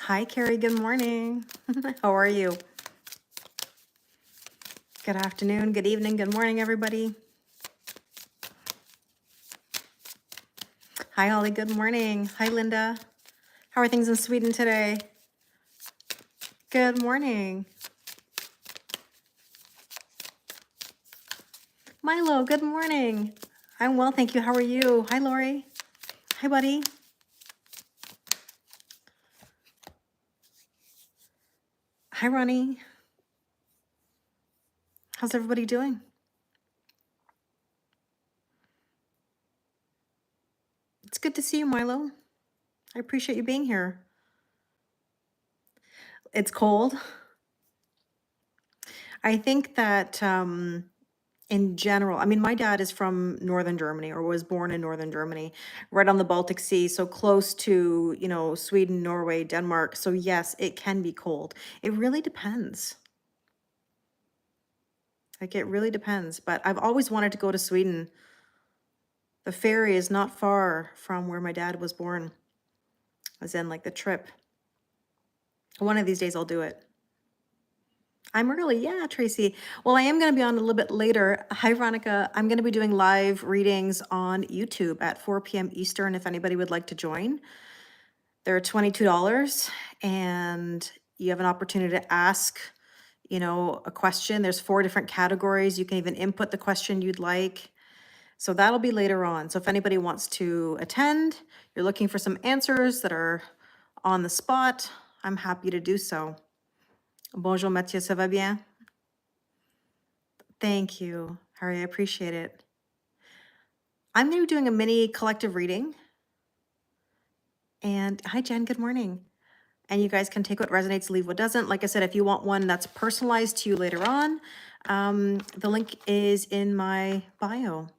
Hi, Carrie. Good morning. How are you? Good afternoon, good evening, good morning, everybody. Hi, Holly. Good morning. Hi, Linda. How are things in Sweden today? Good morning. Milo, good morning. I'm well, thank you. How are you? Hi, Lori. Hi, buddy. Hi, Ronnie. How's everybody doing? It's good to see you, Milo. I appreciate you being here. It's cold. I think that in general, I mean, my dad is from northern Germany or was born in northern Germany, right on the Baltic Sea, so close to, Sweden, Norway, Denmark. So yes, it can be cold. It really depends. Like it really depends. But I've always wanted to go to Sweden. The ferry is not far from where my dad was born, as in like the trip. One of these days I'll do it. I'm early. Yeah, Tracy. Well, I am going to be on a little bit later. Hi, Veronica. I'm going to be doing live readings on YouTube at 4 p.m. Eastern if anybody would like to join. They're $22 and you have an opportunity to ask, a question. There's 4 different categories. You can even input the question you'd like. So that'll be later on. So if anybody wants to attend, you're looking for some answers that are on the spot, I'm happy to do so. Bonjour Mathieu, ça va bien? Thank you, Harry, I appreciate it. I'm going to be doing a mini collective reading. And hi, Jen, good morning. And you guys can take what resonates, leave what doesn't. Like I said, if you want one that's personalized to you later on, the link is in my bio.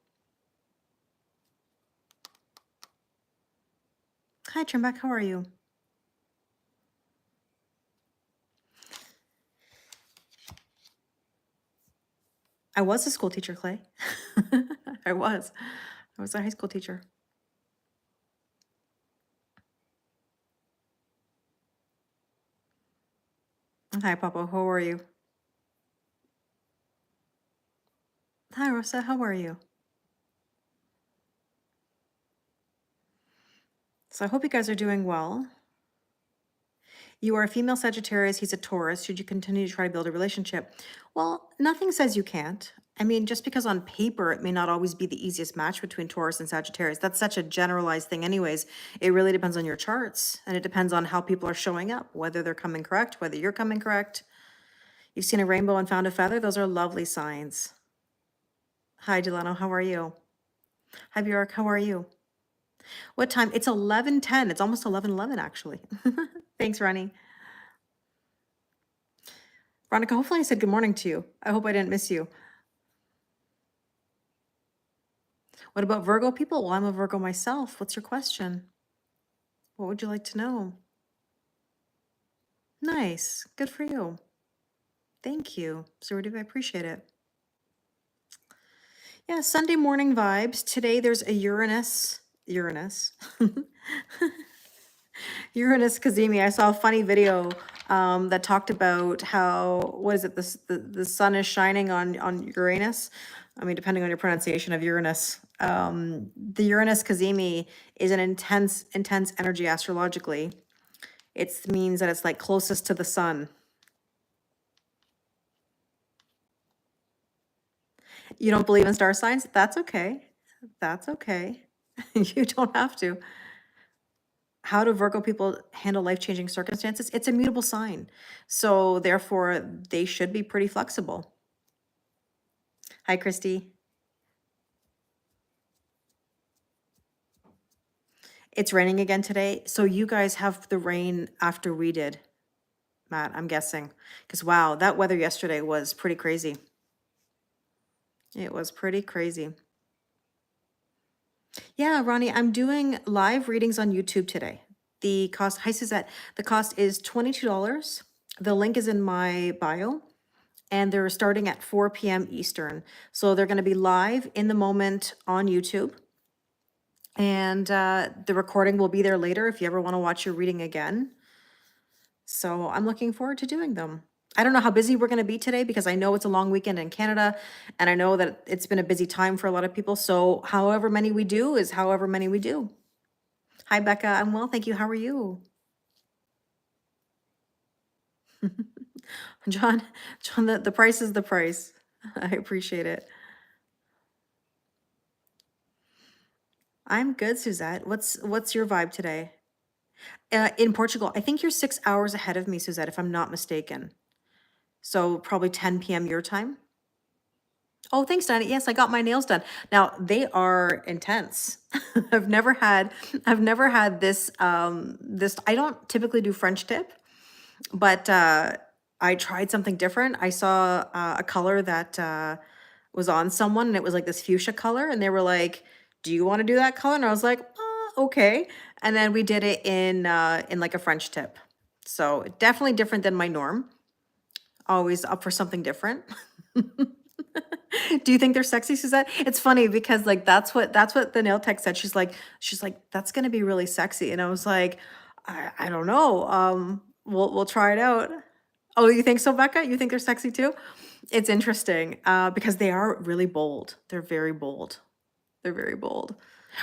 Hi, Trimbeck, how are you? I was a school teacher, Clay. I was a high school teacher. Hi, Papa, how are you? Hi, Rosa, how are you? So I hope you guys are doing well. You are a female Sagittarius, he's a Taurus. Should you continue to try to build a relationship? Well, nothing says you can't. I mean, just because on paper it may not always be the easiest match between Taurus and Sagittarius. That's such a generalized thing anyways. It really depends on your charts and it depends on how people are showing up, whether they're coming correct, whether you're coming correct. You've seen a rainbow and found a feather. Those are lovely signs. Hi, Delano, how are you? Hi, Bjork, how are you? What time? It's 11:10. It's almost 11:11 actually. Thanks, Ronnie. Veronica, hopefully I said good morning to you. I hope I didn't miss you. What about Virgo people? Well, I'm a Virgo myself. What's your question? What would you like to know? Nice. Good for you. Thank you. So do I appreciate it. Yeah, Sunday morning vibes. Today there's a Uranus. Uranus Kazemi. I saw a funny video that talked about how, what is it, the sun is shining on Uranus. I mean, depending on your pronunciation of Uranus. The Uranus Kazemi is an intense energy astrologically. It means that it's like closest to the sun. You don't believe in star signs? That's okay. That's okay. You don't have to. How do Virgo people handle life-changing circumstances? It's a mutable sign. So therefore, they should be pretty flexible. Hi, Christy. It's raining again today. So you guys have the rain after we did, Matt, I'm guessing. Because wow, that weather yesterday was pretty crazy. It was pretty crazy. Yeah, Ronnie, I'm doing live readings on YouTube today. The cost, hi Suzette, the cost is $22. The link is in my bio and they're starting at 4 p.m. Eastern. So they're gonna be live in the moment on YouTube. And the recording will be there later if you ever wanna watch your reading again. So I'm looking forward to doing them. I don't know how busy we're going to be today because I know it's a long weekend in Canada and I know that it's been a busy time for a lot of people. So however many we do is however many we do. Hi, Becca. I'm well, thank you. How are you? John, John, the price is the price. I appreciate it. I'm good, Suzette. What's your vibe today? In Portugal, I think you're 6 hours ahead of me, Suzette, if I'm not mistaken. So probably 10 p.m. your time. Oh, thanks, Dinah. Yes, I got my nails done. Now they are intense. I've never had, I've never had this. I don't typically do French tip, but I tried something different. I saw a color that was on someone, and it was like this fuchsia color, and they were like, "Do you want to do that color?" And I was like, "Okay." And then we did it in like a French tip. So definitely different than my norm. Always up for something different. Do you think they're sexy, Suzette? It's funny because like that's what the nail tech said. She's like that's gonna be really sexy, and I was like, I don't know. We'll try it out. Oh, you think so, Becca? You think they're sexy too? It's interesting because they are really bold. They're very bold. They're very bold.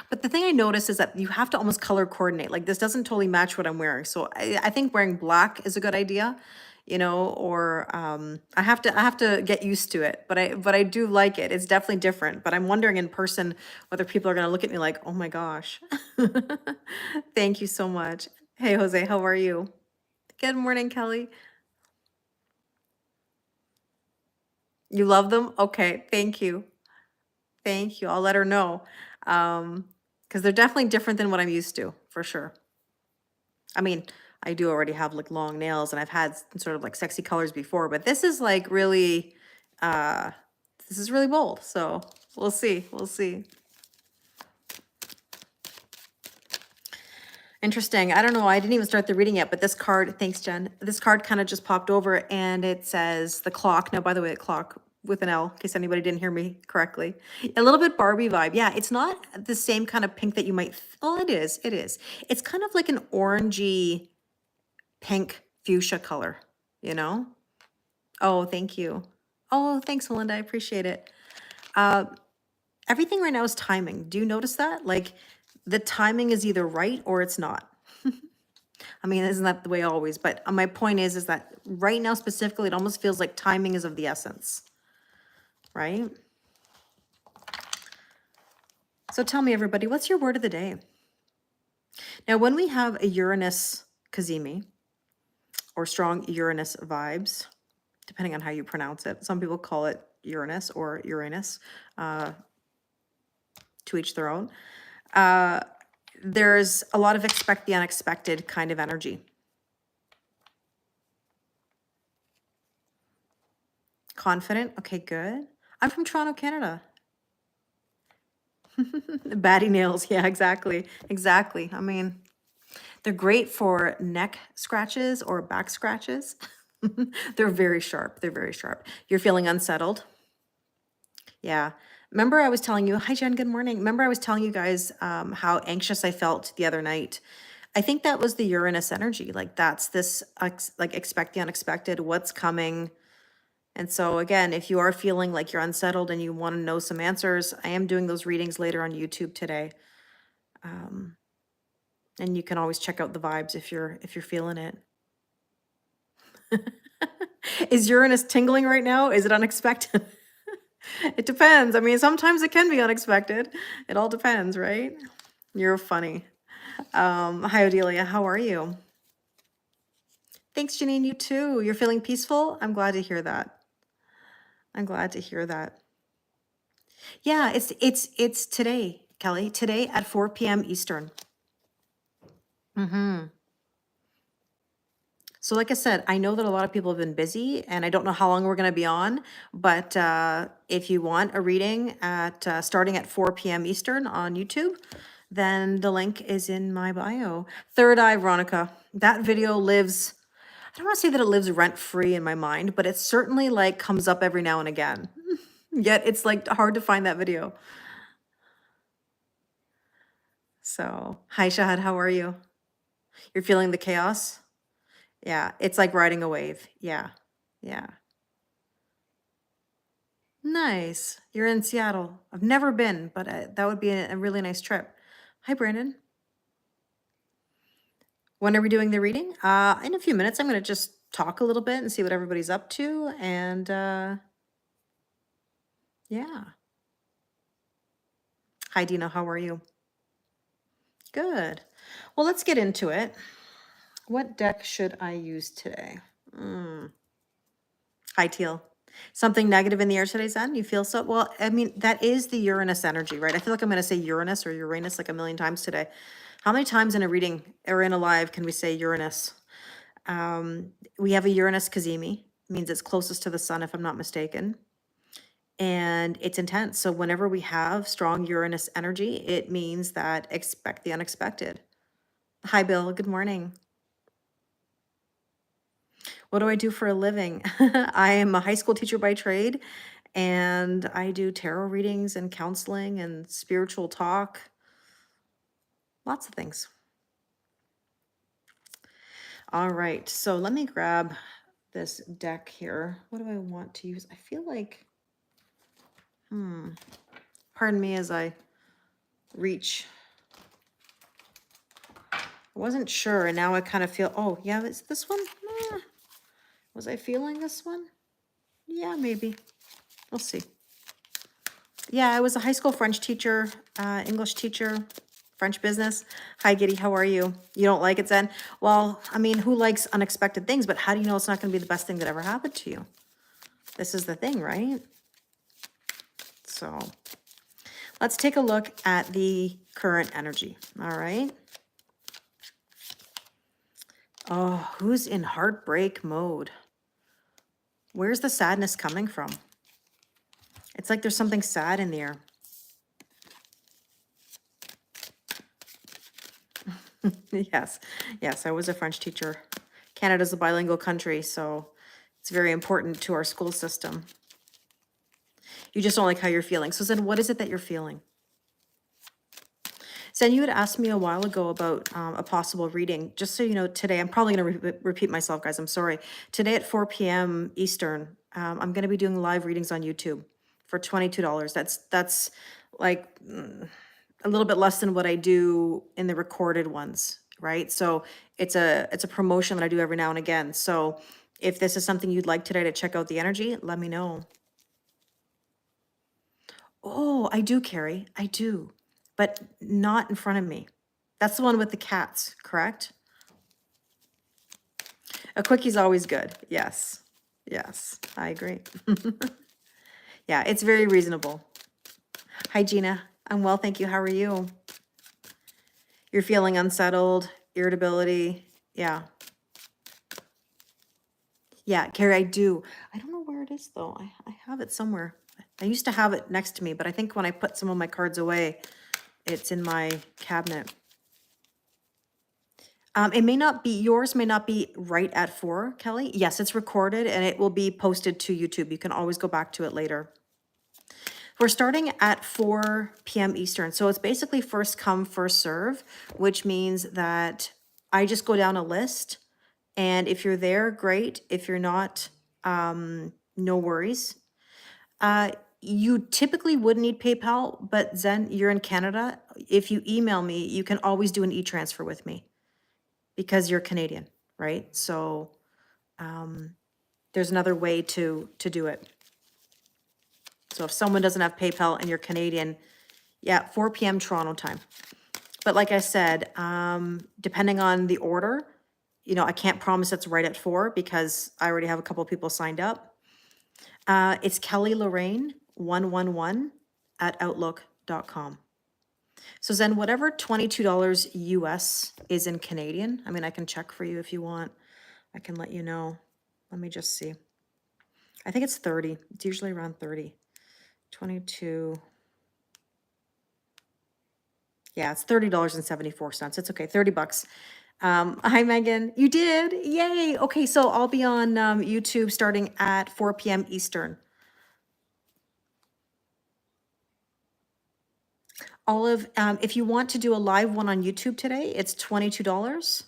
But the thing I noticed is that you have to almost color coordinate. Like this doesn't totally match what I'm wearing. So I think wearing black is a good idea, or I have to get used to it. But I do like it. It's definitely different. But I'm wondering in person whether people are gonna look at me like, oh my gosh. Thank you so much. Hey Jose, how are you? Good morning, Kelly. You love them? Okay, thank you. Thank you. I'll let her know. Because they're definitely different than what I'm used to, for sure. I mean, I do already have like long nails and I've had sort of like sexy colors before, but this is like really, uh, this is really bold. So we'll see. We'll see. Interesting. I don't know. I didn't even start the reading yet, but this card, thanks, Jen. This card kind of just popped over and it says the clock. Now, by the way, the clock with an L, in case anybody didn't hear me correctly. A little bit Barbie vibe. Yeah, it's not the same kind of pink that you might, oh, it is. It is. It's kind of like an orangey pink fuchsia color, you know? Oh, thank you. Oh, thanks, Melinda. I appreciate it. Uh, everything right now is timing. Do you notice that? Like the timing is either right or it's not. I mean, isn't that the way always? But my point is that right now specifically, it almost feels like timing is of the essence, right? So tell me, everybody, what's your word of the day? Now, when we have a Uranus Kazemi or strong Uranus vibes, depending on how you pronounce it, some people call it Uranus or Uranus, to each their own. There's a lot of expect the unexpected kind of energy. Confident. Okay, good. I'm from Toronto, Canada. Batty nails. Yeah, exactly. Exactly. I mean, they're great for neck scratches or back scratches. They're very sharp. They're very sharp. You're feeling unsettled. Yeah. Remember I was telling you, hi Jen, good morning. Remember I was telling you guys how anxious I felt the other night. I think that was the Uranus energy. Like that's this like expect the unexpected, what's coming. And so again, if you are feeling like you're unsettled and you want to know some answers, I am doing those readings later on YouTube today. And you can always check out the vibes if you're feeling it. Is Uranus tingling right now? Is it unexpected? It depends. I mean, sometimes it can be unexpected. It all depends, right? You're funny. Hi, Odelia. How are you? Thanks, Janine. You too. You're feeling peaceful? I'm glad to hear that. I'm glad to hear that. Yeah, it's today, Kelly. Today at 4 p.m. Eastern. So like I said, I know that a lot of people have been busy and I don't know how long we're going to be on, but if you want a reading at starting at 4 p.m. Eastern on YouTube, then the link is in my bio. Third Eye, Veronica. That video lives, I don't want to say that it lives rent free in my mind, but it certainly like comes up every now and again. Yet it's like hard to find that video. So, hi Shahad, how are you? You're feeling the chaos? Yeah, it's like riding a wave. Yeah. Yeah. Nice. You're in Seattle. I've never been, but that would be a really nice trip. Hi, Brandon. When are we doing the reading? In a few minutes, I'm going to just talk a little bit and see what everybody's up to. And yeah. Hi, Dina. How are you? Good. Well, let's get into it. What deck should I use today? Hi, Teal. Something negative in the air today, Zen? You feel so? Well, I mean, that is the Uranus energy, right? I feel like I'm going to say Uranus or Uranus like a million times today. How many times in a reading or in a live can we say Uranus? We have a Uranus Kazemi, means it's closest to the sun, if I'm not mistaken. And it's intense. So whenever we have strong Uranus energy, it means that expect the unexpected. Hi, Bill. Good morning. What do I do for a living? I am a high school teacher by trade, and I do tarot readings and counseling and spiritual talk. Lots of things. All right, so let me grab this deck here. What do I want to use? I feel like, pardon me as I reach. I wasn't sure, and now I kind of feel, oh, yeah, it's this one? Was I feeling this one? Yeah, maybe. We'll see. Yeah, I was a high school French teacher, English teacher, French business. Hi, Giddy, how are you? You don't like it, Zen? Well, I mean, who likes unexpected things? But how do you know it's not going to be the best thing that ever happened to you? This is the thing, right? So let's take a look at the current energy, all right? Oh, who's in heartbreak mode? Where's the sadness coming from? It's like there's something sad in the air. Yes, yes, I was a French teacher. Canada's a bilingual country, so it's very important to our school system. You just don't like how you're feeling. So then what is it that you're feeling? Sen, you had asked me a while ago about a possible reading. Just so you know, today, I'm probably going to repeat myself, guys. I'm sorry. Today at 4 p.m. Eastern, I'm going to be doing live readings on YouTube for $22. That's like a little bit less than what I do in the recorded ones, right? So it's a promotion that I do every now and again. So if this is something you'd like today to check out the energy, let me know. Oh, I do, Carrie. I do, but not in front of me. That's the one with the cats, correct? A quickie always good. Yes. Yes, I agree. Yeah, it's very reasonable. Hi, Gina. I'm well, thank you. How are you? You're feeling unsettled, irritability. Yeah. Yeah, Carrie, I do. I don't know where it is, though. I have it somewhere. I used to have it next to me, but I think when I put some of my cards away, it's in my cabinet. It may not be, yours may not be right at 4, Kelly. Yes, it's recorded and it will be posted to YouTube. You can always go back to it later. We're starting at 4 p.m. Eastern. So it's basically first come, first serve, which means that I just go down a list. And if you're there, great. If you're not, no worries. You typically would need PayPal, but Zen, you're in Canada. If you email me, you can always do an e-transfer with me because you're Canadian, right? So there's another way to do it. So if someone doesn't have PayPal and you're Canadian, yeah, 4 p.m. Toronto time. But like I said, depending on the order, you know, I can't promise it's right at 4 because I already have a couple of people signed up. It's Kelly Lorraine 111 at outlook.com. So then whatever $22 US is in Canadian, I mean, I can check for you if you want. I can let you know. Let me just see. I think it's 30. It's usually around 30. 22. Yeah, it's $30.74. It's okay, 30 bucks. Hi, Megan. You did? Yay. Okay, so I'll be on YouTube starting at 4 p.m. Eastern. Olive, if you want to do a live one on YouTube today, it's $22.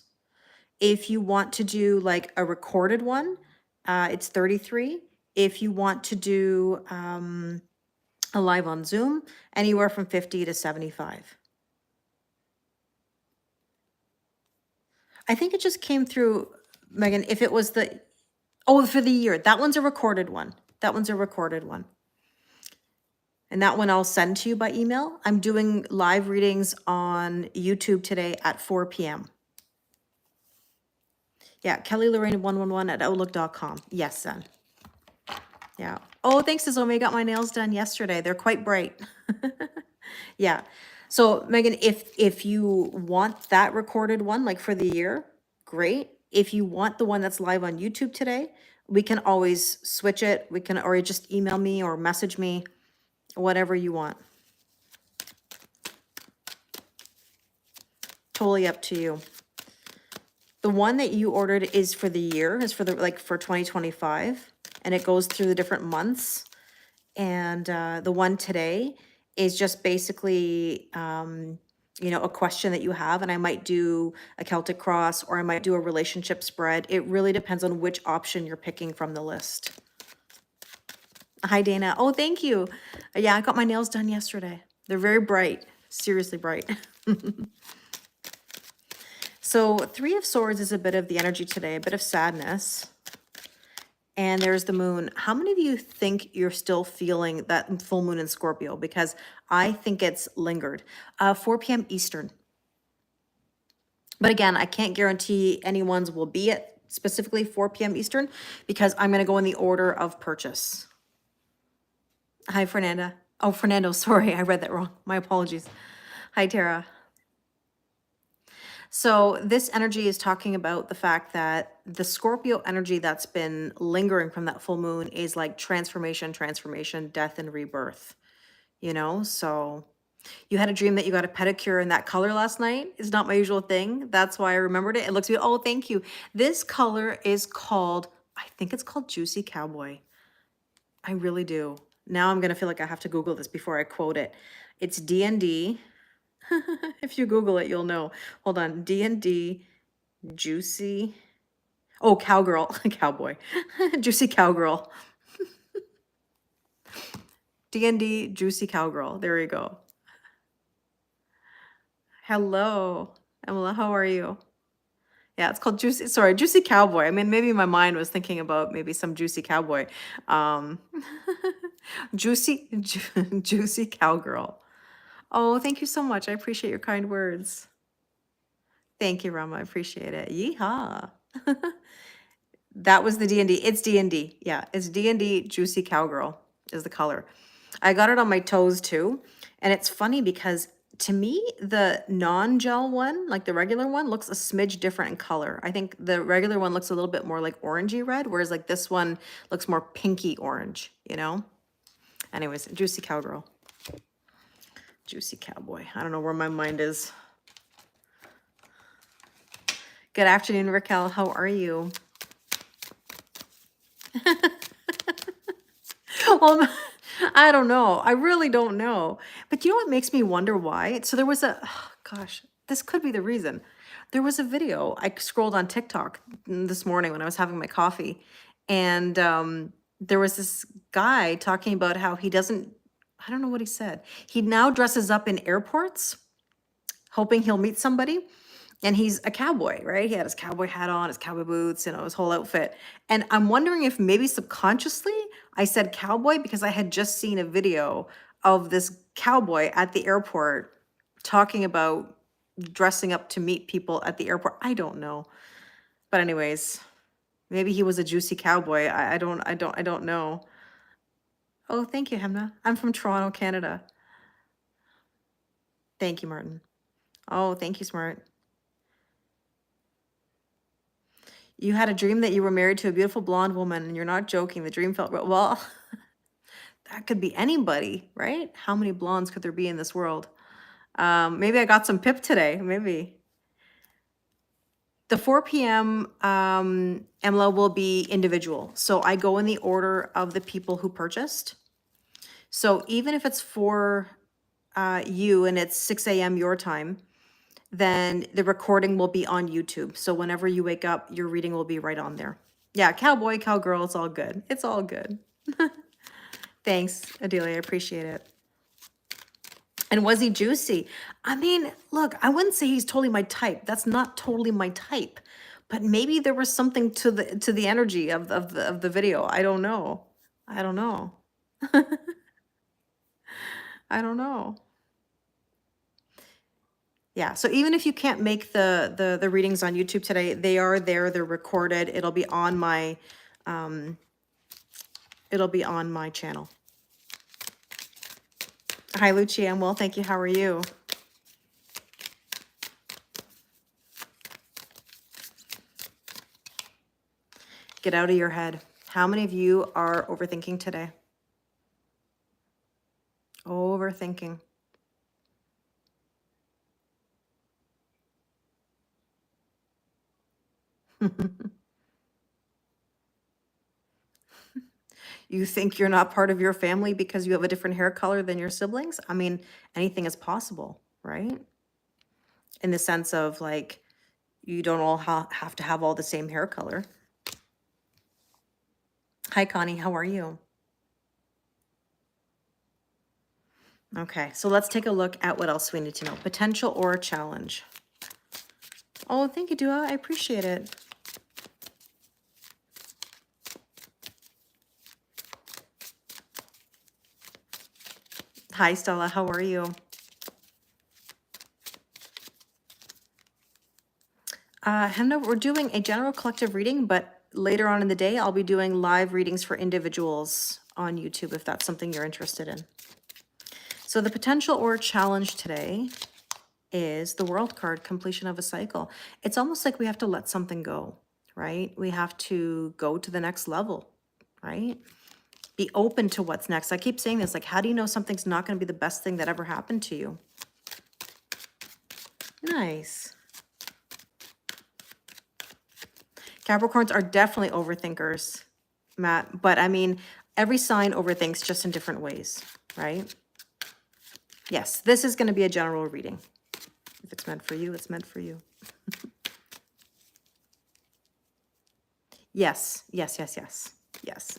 If you want to do like a recorded one, it's 33. If you want to do a live on Zoom, anywhere from 50 to 75. I think it just came through, Megan, if it was the, oh, for the year, that one's a recorded one. That one's a recorded one. And that one I'll send to you by email. I'm doing live readings on YouTube today at 4 p.m. Yeah, Kelly Lorraine 111 at outlook.com. Yes, son. Yeah. Oh, thanks, Izome. I got my nails done yesterday. They're quite bright. Yeah. So Megan, if you want that recorded one, like for the year, great. If you want the one that's live on YouTube today, we can always switch it. We can, or just email me or message me, whatever you want. Totally up to you. The one that you ordered is for the year, is for the, like for 2025, and it goes through the different months. And the one today is just basically, you know, a question that you have, and I might do a Celtic cross or I might do a relationship spread. It really depends on which option you're picking from the list. Hi, Dana. Oh, thank you. Yeah, I got my nails done yesterday. They're very bright, seriously bright. So 3 of Swords is a bit of the energy today, a bit of sadness. And there's the moon. How many of you think you're still feeling that full moon in Scorpio? Because I think it's lingered. 4 p.m. Eastern. But again, I can't guarantee anyone's will be at specifically 4 p.m. Eastern because I'm going to go in the order of purchase. Hi, Fernanda. Oh, Fernando, sorry, I read that wrong. My apologies. Hi, Tara. So this energy is talking about the fact that the Scorpio energy that's been lingering from that full moon is like transformation, death and rebirth, you know? So you had a dream that you got a pedicure in that color last night. It's not my usual thing. That's why I remembered it. It looks good. Oh, thank you. This color is called, I think it's called Juicy Cowboy. I really do. Now I'm going to feel like I have to Google this before I quote it. It's D&D. If you Google it, you'll know. Hold on. D&D Juicy. Oh, cowgirl. Cowboy. Juicy cowgirl. D&D Juicy cowgirl. There you go. Hello. Emma, how are you? Yeah, it's called Juicy. Sorry, Juicy Cowboy. I mean, maybe my mind was thinking about maybe some Juicy Cowboy. Um, Juicy Cowgirl. Oh, thank you so much. I appreciate your kind words. Thank you, Rama. I appreciate it. Yeehaw. That was the D&D. It's D&D. Yeah, it's D&D Juicy Cowgirl is the color. I got it on my toes too. And it's funny because to me, the non-gel one, like the regular one, looks a smidge different in color. I think the regular one looks a little bit more like orangey red, whereas like this one looks more pinky orange, you know? Anyways, Juicy Cowgirl. Juicy Cowboy. I don't know where my mind is. Good afternoon, Raquel. How are you? Well, I don't know. I really don't know. But you know what makes me wonder why? So there was a, oh, gosh, this could be the reason. There was a video. I scrolled on TikTok this morning when I was having my coffee. And there was this guy talking about how he doesn't, I don't know what he said. He now dresses up in airports, hoping he'll meet somebody. And he's a cowboy, right? He had his cowboy hat on, his cowboy boots, you know, his whole outfit. And I'm wondering if maybe subconsciously I said cowboy because I had just seen a video of this cowboy at the airport talking about dressing up to meet people at the airport. I don't know. But anyways, maybe he was a juicy cowboy. I don't know. Oh, thank you, Hemna. I'm from Toronto, Canada. Thank you, Martin. Oh, thank you, Smart. You had a dream that you were married to a beautiful blonde woman, and you're not joking. The dream felt real. Well, that could be anybody, right? How many blondes could there be in this world? Maybe I got some pip today. Maybe. The 4 p.m. MLO will be individual. So I go in the order of the people who purchased. So even if it's for you and it's 6 a.m. your time, then the recording will be on YouTube. So whenever you wake up, your reading will be right on there. Yeah, cowboy, cowgirl, it's all good. It's all good. Thanks, Adelia. I appreciate it. And was he juicy? I mean, look, I wouldn't say he's totally my type. That's not totally my type. But maybe there was something to the energy of the video. I don't know. I don't know. I don't know. Yeah, so even if you can't make the readings on YouTube today, they are there, they're recorded. It'll be on my channel. Hi, Lucia. I'm well, thank you. How are you? Get out of your head. How many of you are overthinking today? Overthinking. You think you're not part of your family because you have a different hair color than your siblings? I mean, anything is possible, right? In the sense of like, you don't all have to have all the same hair color. Hi, Connie. How are you? Okay, so let's take a look at what else we need to know. Potential or challenge. Oh, thank you, Dua. I appreciate it. Hi, Stella. How are you? Henna, we're doing a general collective reading, but later on in the day, I'll be doing live readings for individuals on YouTube if that's something you're interested in. So the potential or challenge today is the World card, completion of a cycle. It's almost like we have to let something go, right? We have to go to the next level, right? Be open to what's next. I keep saying this, like, how do you know something's not going to be the best thing that ever happened to you? Nice. Capricorns are definitely overthinkers, Matt. But I mean, every sign overthinks just in different ways, right? Yes, this is going to be a general reading. If it's meant for you, it's meant for you. Yes, yes, yes, yes. Yes.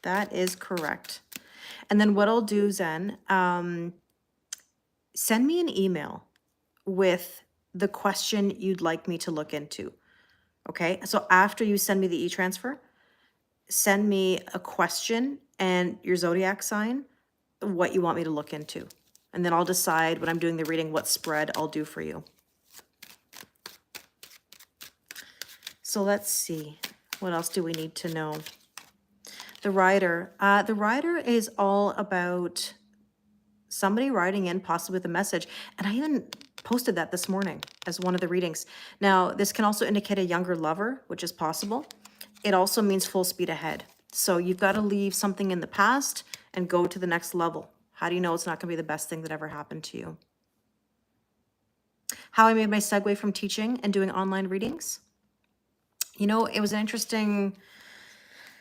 That is correct. And then what I'll do, Zen, send me an email with the question you'd like me to look into. Okay, so after you send me the e-transfer, send me a question and your zodiac sign, what you want me to look into. And then I'll decide when I'm doing the reading what spread I'll do for you. So let's see. What else do we need to know? The rider. The rider is all about somebody writing in possibly with a message. And I even posted that this morning as one of the readings. Now, this can also indicate a younger lover, which is possible. It also means full speed ahead. So you've got to leave something in the past and go to the next level. How do you know it's not going to be the best thing that ever happened to you? How I made my segue from teaching and doing online readings. You know, it was an interesting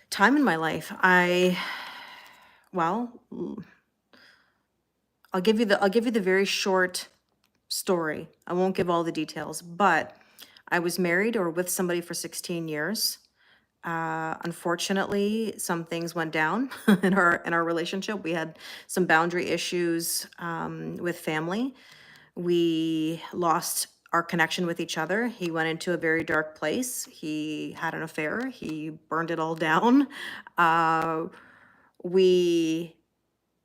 time in my life. Well, I'll give you the very short story. I won't give all the details, but I was married or with somebody for 16 years. Unfortunately, some things went down in our relationship. We had some boundary issues with family. We lost our connection with each other. He went into a very dark place. He had an affair. He burned it all down. We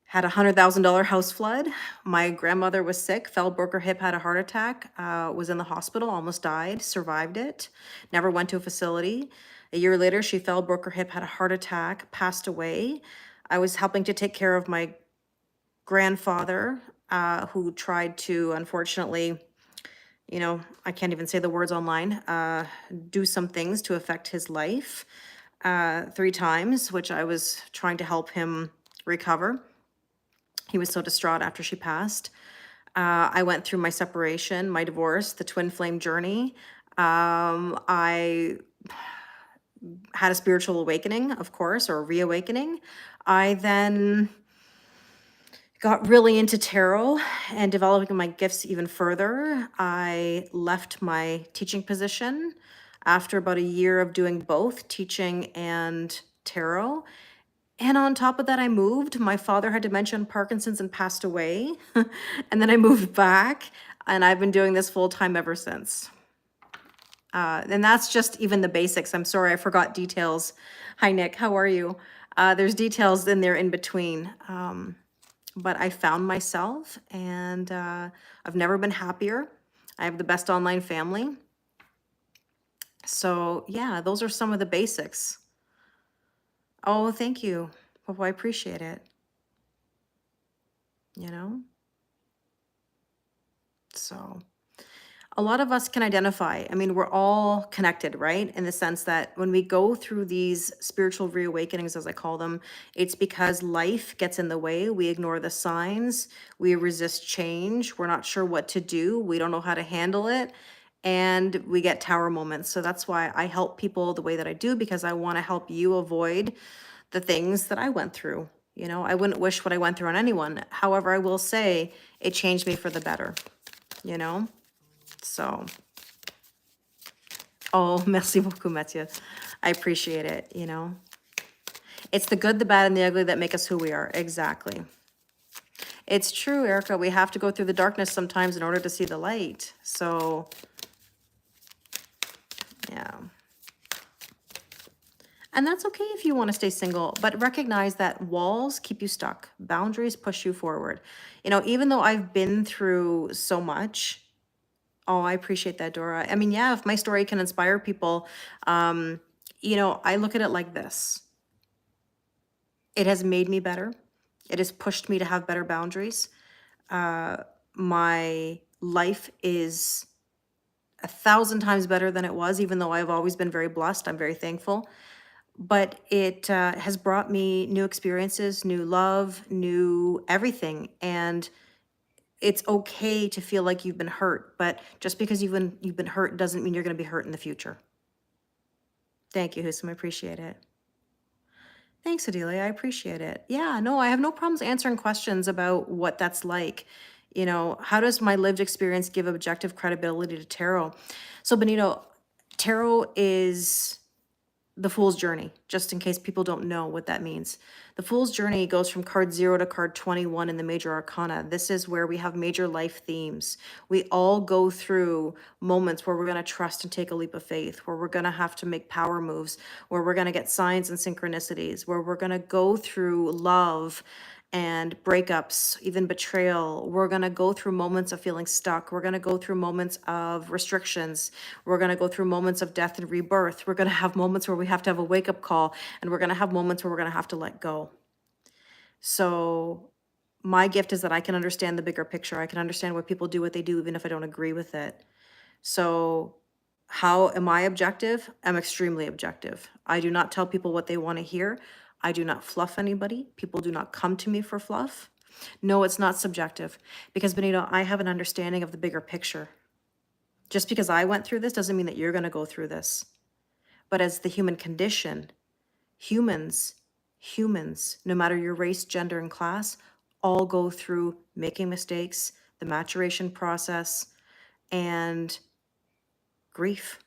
had a $100,000 house flood. My grandmother was sick, fell, broke her hip, had a heart attack, was in the hospital, almost died, survived it, never went to a facility. A year later, she fell, broke her hip, had a heart attack, passed away. I was helping to take care of my grandfather, who tried to, unfortunately, you know, I can't even say the words online, do some things to affect his life 3 times, which I was trying to help him recover. He was so distraught after she passed. I went through my separation, my divorce, the twin flame journey. I had a spiritual awakening, of course, or reawakening. I then got really into tarot and developing my gifts even further, I left my teaching position after about a year of doing both teaching and tarot. And on top of that, I moved. My father had dementia and Parkinson's and passed away. And then I moved back, and I've been doing this full time ever since. And that's just even the basics. I'm sorry, I forgot details. Hi, Nick. How are you? There's details in there in between. But I found myself, and I've never been happier. I have the best online family. So yeah, those are some of the basics. Oh, thank you. Popo, I appreciate it. You know? So a lot of us can identify. I mean, we're all connected, right? In the sense that when we go through these spiritual reawakenings, as I call them, it's because life gets in the way. We ignore the signs, we resist change, we're not sure what to do, we don't know how to handle it, and we get tower moments. So that's why I help people the way that I do, because I want to help you avoid the things that I went through. You know, I wouldn't wish what I went through on anyone. However, I will say it changed me for the better, you know? So, oh, merci beaucoup, Mathieu. I appreciate it, you know. It's the good, the bad, and the ugly that make us who we are. Exactly. It's true, Erica. We have to go through the darkness sometimes in order to see the light. So, yeah. And that's okay if you want to stay single, but recognize that walls keep you stuck. Boundaries push you forward. You know, even though I've been through so much. Oh, I appreciate that, Dora. I mean, yeah, if my story can inspire people, you know, I look at it like this. It has made me better. It has pushed me to have better boundaries. My life is 1,000 times better than it was, even though I've always been very blessed. I'm very thankful. But it has brought me new experiences, new love, new everything. And it's okay to feel like you've been hurt, but just because you've been hurt doesn't mean you're going to be hurt in the future. Thank you, Husam. I appreciate it. Thanks, Adelia. I appreciate it. Yeah, no, I have no problems answering questions about what that's like. You know, how does my lived experience give objective credibility to tarot? So, Benito, tarot is the Fool's Journey, just in case people don't know what that means. The Fool's Journey goes from card 0 to card 21 in the major arcana. This is where we have major life themes. We all go through moments where we're going to trust and take a leap of faith, where we're going to have to make power moves, where we're going to get signs and synchronicities, where we're going to go through love and breakups, even betrayal. We're going to go through moments of feeling stuck. We're going to go through moments of restrictions. We're going to go through moments of death and rebirth. We're going to have moments where we have to have a wake-up call, and we're going to have moments where we're going to have to let go. So my gift is that I can understand the bigger picture. I can understand why people do what they do, even if I don't agree with it. So how am I objective? I'm extremely objective. I do not tell people what they want to hear. I do not fluff anybody. People do not come to me for fluff. No, it's not subjective, because Benito, I have an understanding of the bigger picture. Just because I went through this doesn't mean that you're going to go through this. But as the human condition, humans, no matter your race, gender, and class, all go through making mistakes, the maturation process, and grief.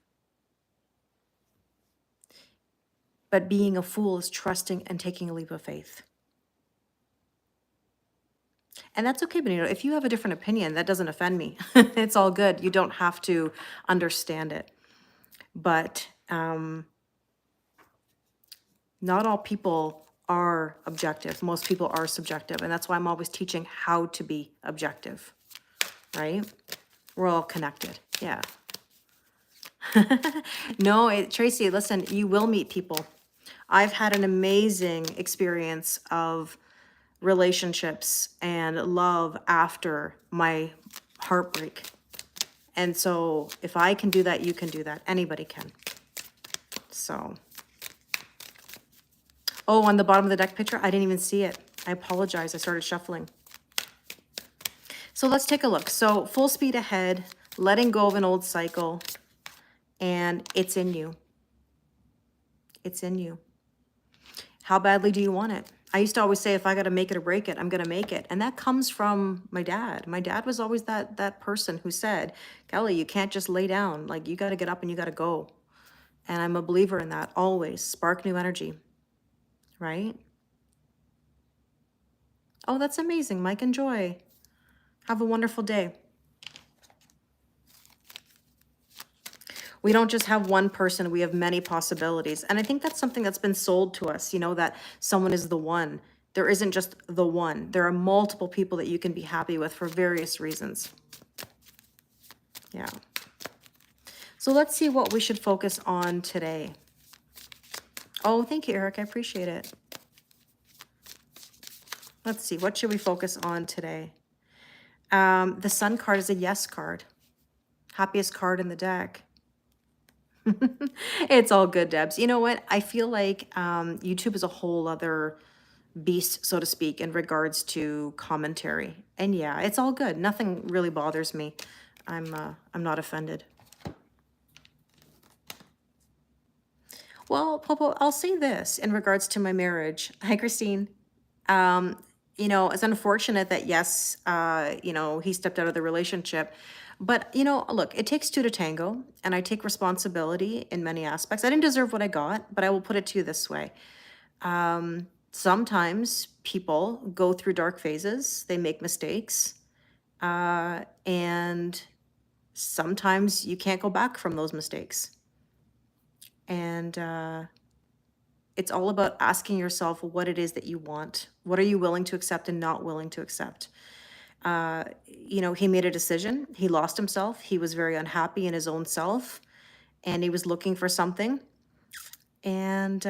But being a fool is trusting and taking a leap of faith. And that's okay, Benito. If you have a different opinion, that doesn't offend me. It's all good. You don't have to understand it. But not all people are objective. Most people are subjective. And that's why I'm always teaching how to be objective, right? We're all connected. Yeah. No, Tracy, listen, you will meet people. I've had an amazing experience of relationships and love after my heartbreak. And so if I can do that, you can do that. Anybody can. So. Oh, on the bottom of the deck picture, I didn't even see it. I apologize. I started shuffling. So let's take a look. So full speed ahead, letting go of an old cycle, and it's in you. It's in you. How badly do you want it? I used to always say, if I got to make it or break it, I'm going to make it. And that comes from my dad. My dad was always that person who said, Kelly, you can't just lay down. Like, you got to get up and you got to go. And I'm a believer in that, always. Spark new energy, right? Oh, that's amazing. Mike and Joy. Have a wonderful day. We don't just have one person, we have many possibilities. And I think that's something that's been sold to us, you know, that someone is the one. There isn't just the one. There are multiple people that you can be happy with for various reasons. Yeah. So let's see what we should focus on today. Oh, thank you, Eric. I appreciate it. Let's see. What should we focus on today? The Sun card is a yes card. Happiest card in the deck. It's all good, Debs. You know what? I feel like YouTube is a whole other beast, so to speak, in regards to commentary. And yeah, it's all good. Nothing really bothers me. I'm not offended. Well, Popo, I'll say this in regards to my marriage. Hi, Christine. You know, it's unfortunate that yes, you know, he stepped out of the relationship. But, you know, look, it takes two to tango, and I take responsibility in many aspects. I didn't deserve what I got, but I will put it to you this way. Sometimes people go through dark phases, they make mistakes, and sometimes you can't go back from those mistakes. And it's all about asking yourself what it is that you want. What are you willing to accept and not willing to accept? You know, he made a decision. He lost himself. He was very unhappy in his own self, and he was looking for something. And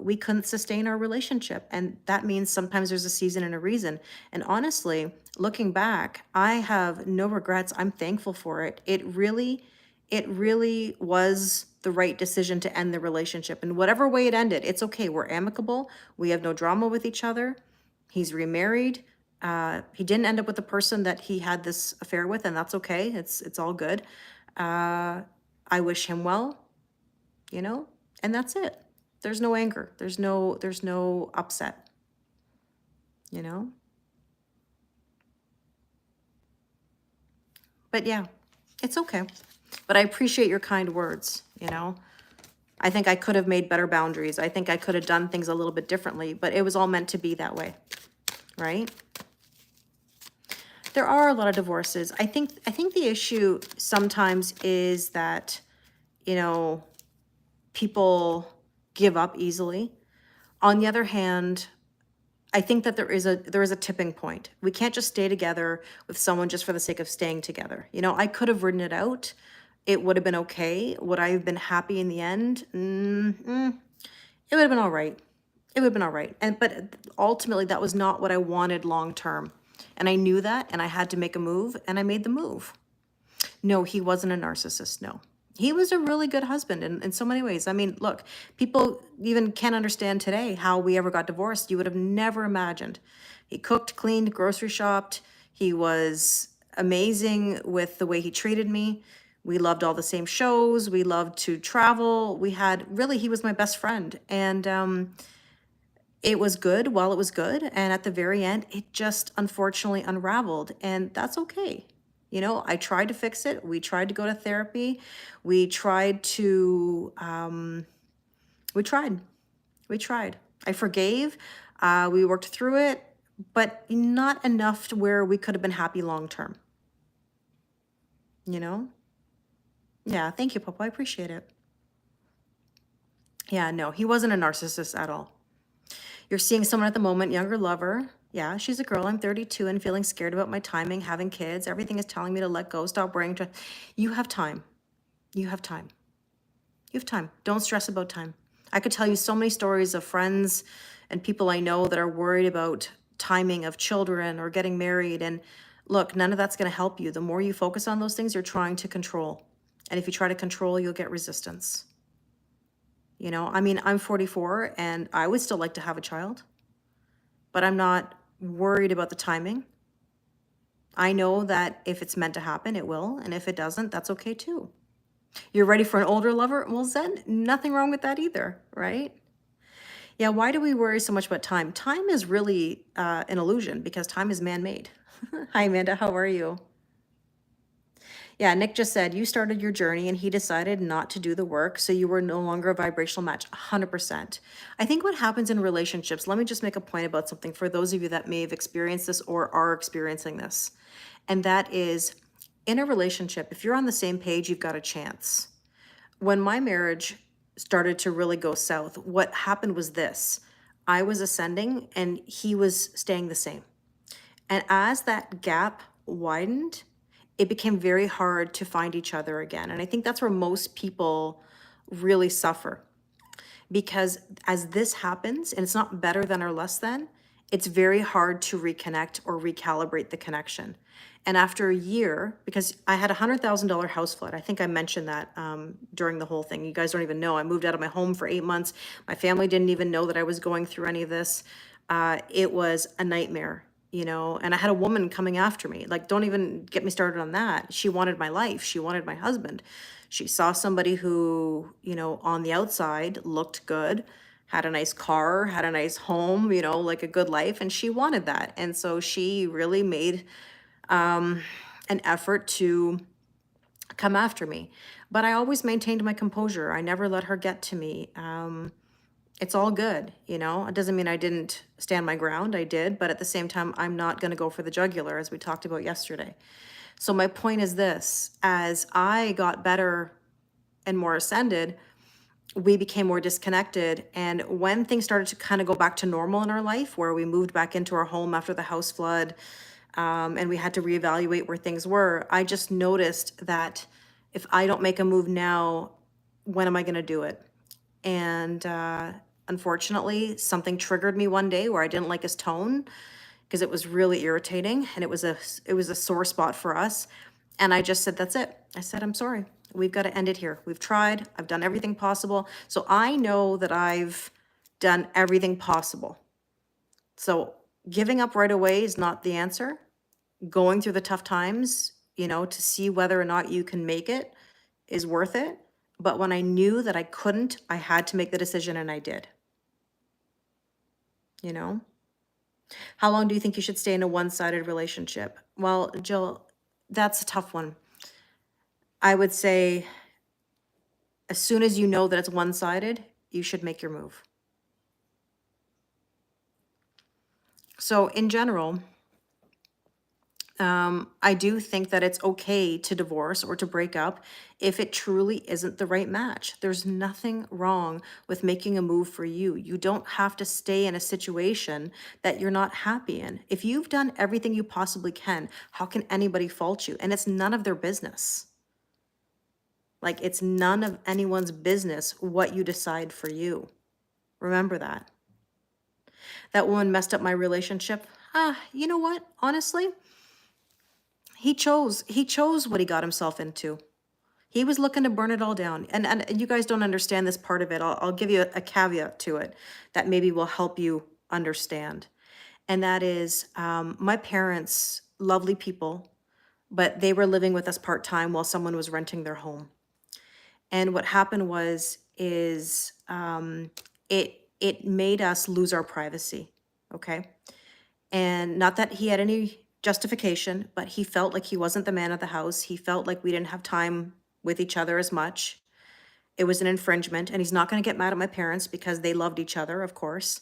we couldn't sustain our relationship. And that means sometimes there's a season and a reason. And honestly, looking back, I have no regrets. I'm thankful for it. It really was the right decision to end the relationship. And whatever way it ended, it's okay. We're amicable. We have no drama with each other. He's remarried. He didn't end up with the person that he had this affair with, and that's okay. It's all good. I wish him well, you know, and that's it. There's no anger. There's no upset, you know. But yeah, it's okay. But I appreciate your kind words, you know. I think I could have made better boundaries. I think I could have done things a little bit differently, but it was all meant to be that way, right? There are a lot of divorces. I think the issue sometimes is that, you know, people give up easily. On the other hand, I think that there is a tipping point. We can't just stay together with someone just for the sake of staying together. You know, I could have ridden it out. It would have been okay. Would I have been happy in the end? It would have been all right. It would have been all right. But ultimately, that was not what I wanted long term. And I knew that, and I had to make a move, and I made the move. No, he wasn't a narcissist, no. He was a really good husband in so many ways. I mean, look, people even can't understand today how we ever got divorced. You would have never imagined. He cooked, cleaned, grocery shopped. He was amazing with the way he treated me. We loved all the same shows. We loved to travel. He was my best friend. And it was good while it was good. And at the very end, it just unfortunately unraveled. And that's okay. You know, I tried to fix it. We tried to go to therapy. We tried to, we tried. I forgave. We worked through it, but not enough to where we could have been happy long term. You know? Yeah, thank you, Papa. I appreciate it. Yeah, no, he wasn't a narcissist at all. You're seeing someone at the moment, younger lover. Yeah, she's a girl. I'm 32 and feeling scared about my timing, having kids. Everything is telling me to let go, stop worrying. You have time. You have time. You have time. Don't stress about time. I could tell you so many stories of friends and people I know that are worried about timing of children or getting married. And look, none of that's going to help you. The more you focus on those things, you're trying to control. And if you try to control, you'll get resistance. You know, I mean, I'm 44 and I would still like to have a child, but I'm not worried about the timing. I know that if it's meant to happen, it will. And if it doesn't, that's okay too. You're ready for an older lover? Well, Zen, nothing wrong with that either, right? Yeah, why do we worry so much about time? Time is really an illusion because time is man-made. Hi, Amanda, how are you? Yeah, Nick just said you started your journey and he decided not to do the work, so you were no longer a vibrational match. 100%. I think what happens in relationships, let me just make a point about something for those of you that may have experienced this or are experiencing this. And that is in a relationship, if you're on the same page, you've got a chance. When my marriage started to really go south, what happened was this. I was ascending and he was staying the same. And as that gap widened, it became very hard to find each other again. And I think that's where most people really suffer because as this happens, and it's not better than or less than, it's very hard to reconnect or recalibrate the connection. And after a year, because I had $100,000 house flood, I think I mentioned that during the whole thing. You guys don't even know. I moved out of my home for 8 months. My family didn't even know that I was going through any of this. It was a nightmare, you know, and I had a woman coming after me. Like, don't even get me started on that. She wanted my life. She wanted my husband. She saw somebody who, you know, on the outside looked good, had a nice car, had a nice home, you know, like a good life, and she wanted that. And so she really made an effort to come after me. But I always maintained my composure. I never let her get to me. It's all good, you know? It doesn't mean I didn't stand my ground. I did. But at the same time, I'm not going to go for the jugular, as we talked about yesterday. So my point is this, as I got better and more ascended, we became more disconnected. And when things started to kind of go back to normal in our life, where we moved back into our home after the house flood, and we had to reevaluate where things were, I just noticed that if I don't make a move now, when am I going to do it? And unfortunately, something triggered me one day where I didn't like his tone because it was really irritating and it was a sore spot for us. And I just said, that's it. I said, I'm sorry. We've got to end it here. We've tried. I've done everything possible. So I know that I've done everything possible. So giving up right away is not the answer. Going through the tough times, you know, to see whether or not you can make it is worth it. But when I knew that I couldn't, I had to make the decision and I did, you know? How long do you think you should stay in a one-sided relationship? Well, Jill, that's a tough one. I would say as soon as you know that it's one-sided, you should make your move. So in general, I do think that it's okay to divorce or to break up if it truly isn't the right match. There's nothing wrong with making a move for you. You don't have to stay in a situation that you're not happy in. If you've done everything you possibly can, how can anybody fault you? And it's none of their business. Like, it's none of anyone's business what you decide for you. Remember that. That woman messed up my relationship. You know what? Honestly, he chose what he got himself into. He was looking to burn it all down. And you guys don't understand this part of it. I'll give you a caveat to it that maybe will help you understand. And that is my parents, lovely people, but they were living with us part-time while someone was renting their home. And what happened is it made us lose our privacy. Okay. And not that he had any justification, but he felt like he wasn't the man of the house. He felt like we didn't have time with each other as much. It was an infringement, and he's not going to get mad at my parents because they loved each other, of course.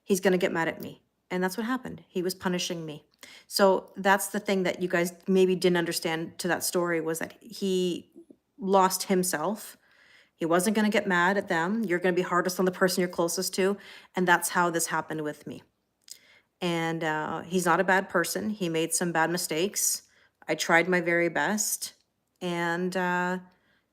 He's going to get mad at me. And that's what happened. He was punishing me. So that's the thing that you guys maybe didn't understand to that story, was that he lost himself. He wasn't going to get mad at them. You're going to be hardest on the person you're closest to. And that's how this happened with me. And he's not a bad person. He made some bad mistakes. I tried my very best, and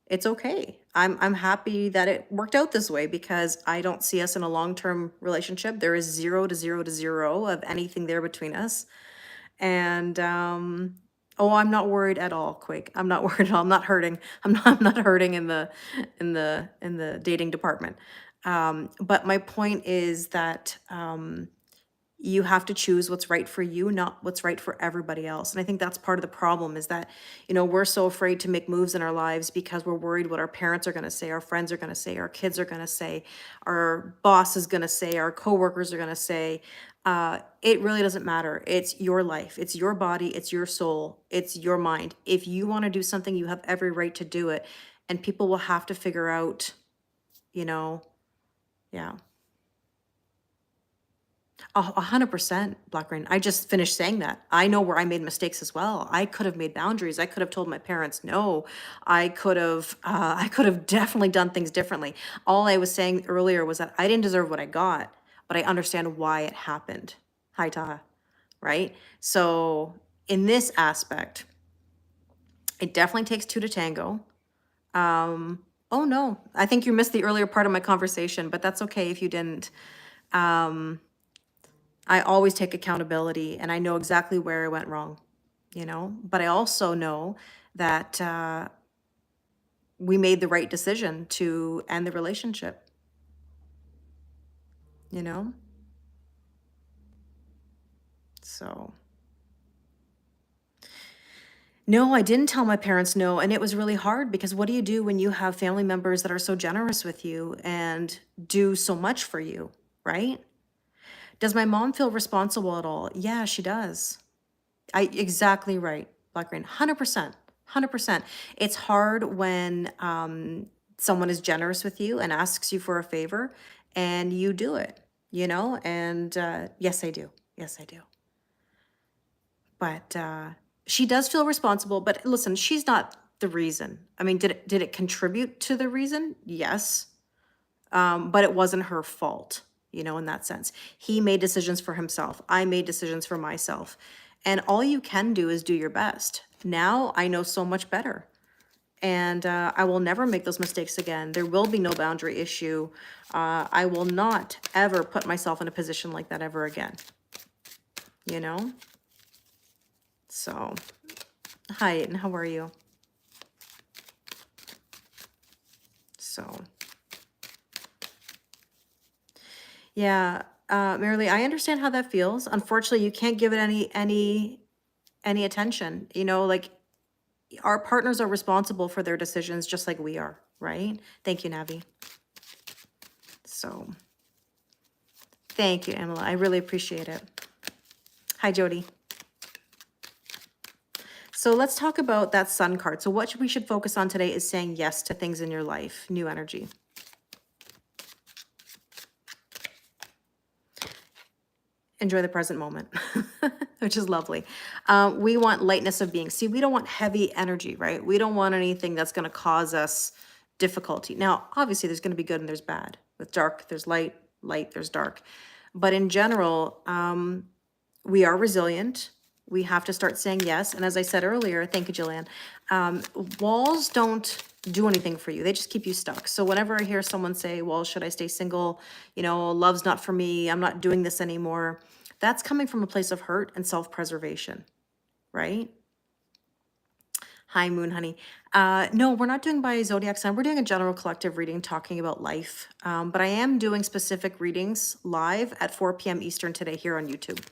it's okay. I'm happy that it worked out this way because I don't see us in a long-term relationship. There is 0 to 0 to 0 of anything there between us. And oh, I'm not worried at all, Quake. I'm not worried at all. I'm not hurting. I'm not hurting in the dating department. But my point is that You have to choose what's right for you, not what's right for everybody else. And I think that's part of the problem is that, we're so afraid to make moves in our lives because we're worried what our parents are going to say, our friends are going to say, our kids are going to say, our boss is going to say, our coworkers are going to say. It really doesn't matter. It's your life. It's your body. It's your soul. It's your mind. If you want to do something, you have every right to do it. And people will have to figure out, yeah. 100%, Black Rain. I just finished saying that. I know where I made mistakes as well. I could have made boundaries. I could have told my parents no. I could have definitely done things differently. All I was saying earlier was that I didn't deserve what I got, but I understand why it happened. Hi, Taha. Right? So in this aspect, it definitely takes two to tango. Oh no, I think you missed the earlier part of my conversation, but that's okay if you didn't. I always take accountability and I know exactly where I went wrong, but I also know that we made the right decision to end the relationship, you know? So, no, I didn't tell my parents no. And it was really hard because what do you do when you have family members that are so generous with you and do so much for you, right? Does my mom feel responsible at all? Yeah, she does. Exactly right, Black Rain, 100%, 100%. It's hard when someone is generous with you and asks you for a favor and you do it, and yes, I do. Yes, I do. But she does feel responsible, but listen, she's not the reason. I mean, did it contribute to the reason? Yes. But it wasn't her fault, in that sense. He made decisions for himself. I made decisions for myself. And all you can do is do your best. Now I know so much better. And I will never make those mistakes again. There will be no boundary issue. I will not ever put myself in a position like that ever again. So, hi, and how are you? So, yeah, Marilee, I understand how that feels. Unfortunately, you can't give it any attention. Like our partners are responsible for their decisions just like we are, right? Thank you, Navi. So, thank you, Emma. I really appreciate it. Hi, Jody. So let's talk about that sun card. So what we should focus on today is saying yes to things in your life, new energy. Enjoy the present moment, which is lovely. We want lightness of being. See, we don't want heavy energy, right? We don't want anything that's going to cause us difficulty. Now, obviously, there's going to be good and there's bad. With dark, there's light, there's dark. But in general, we are resilient. We have to start saying yes. And as I said earlier, thank you, Jillian, walls don't do anything for you. They just keep you stuck. So whenever I hear someone say, well, should I stay single? Love's not for me. I'm not doing this anymore. That's coming from a place of hurt and self-preservation, right? Hi, Moon Honey. No, we're not doing by zodiac sign. We're doing a general collective reading talking about life. But I am doing specific readings live at 4 p.m. Eastern today here on YouTube.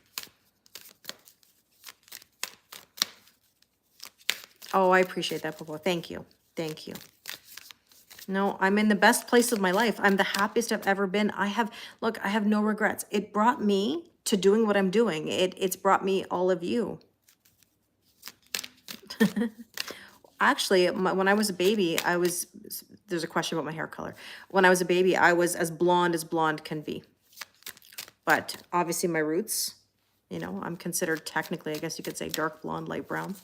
Oh, I appreciate that, Popo. Thank you. Thank you. No, I'm in the best place of my life. I'm the happiest I've ever been. I have no regrets. It brought me to doing what I'm doing. It's brought me all of you. Actually, when I was a baby, there's a question about my hair color. When I was a baby, I was as blonde can be. But obviously my roots, I'm considered technically, I guess you could say dark blonde, light brown.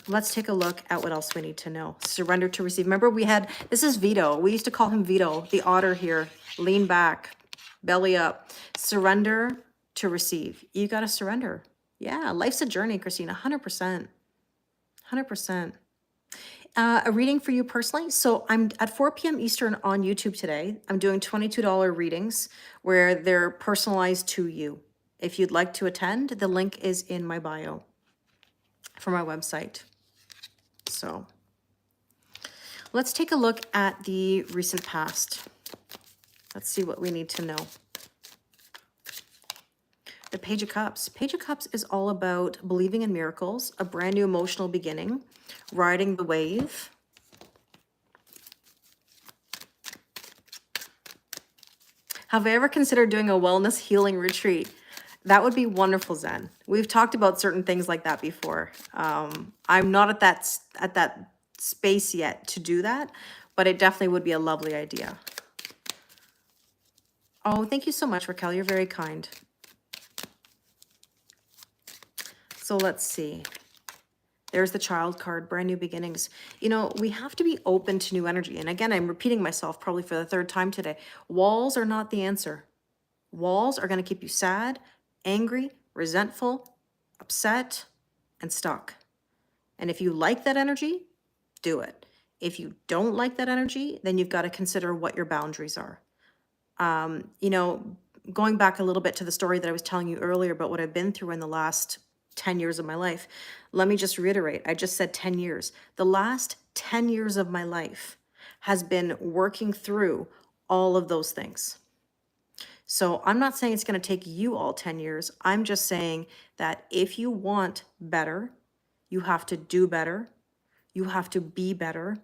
Let's take a look at what else we need to know. Surrender to receive. Remember this is Vito. We used to call him Vito, the otter here. Lean back, belly up. Surrender to receive. You got to surrender. Yeah, life's a journey, Christina, 100%. 100%. A reading for you personally. So I'm at 4 p.m. Eastern on YouTube today. I'm doing $22 readings where they're personalized to you. If you'd like to attend, the link is in my bio for my website. So let's take a look at the recent past. Let's see what we need to know. The Page of Cups. Page of Cups is all about believing in miracles, a brand new emotional beginning, riding the wave. Have I ever considered doing a wellness healing retreat? That would be wonderful, Zen. We've talked about certain things like that before. I'm not at that space yet to do that, but it definitely would be a lovely idea. Oh, thank you so much, Raquel. You're very kind. So let's see. There's the child card, brand new beginnings. You know, we have to be open to new energy. And again, I'm repeating myself probably for the third time today. Walls are not the answer. Walls are going to keep you sad, angry, resentful, upset, and stuck. And if you like that energy, do it. If you don't like that energy, then you've got to consider what your boundaries are. You know, going back a little bit to the story that I was telling you earlier about what I've been through in the last 10 years of my life, let me just reiterate. I just said 10 years. The last 10 years of my life has been working through all of those things. So I'm not saying it's going to take you all 10 years. I'm just saying that if you want better, you have to do better. You have to be better.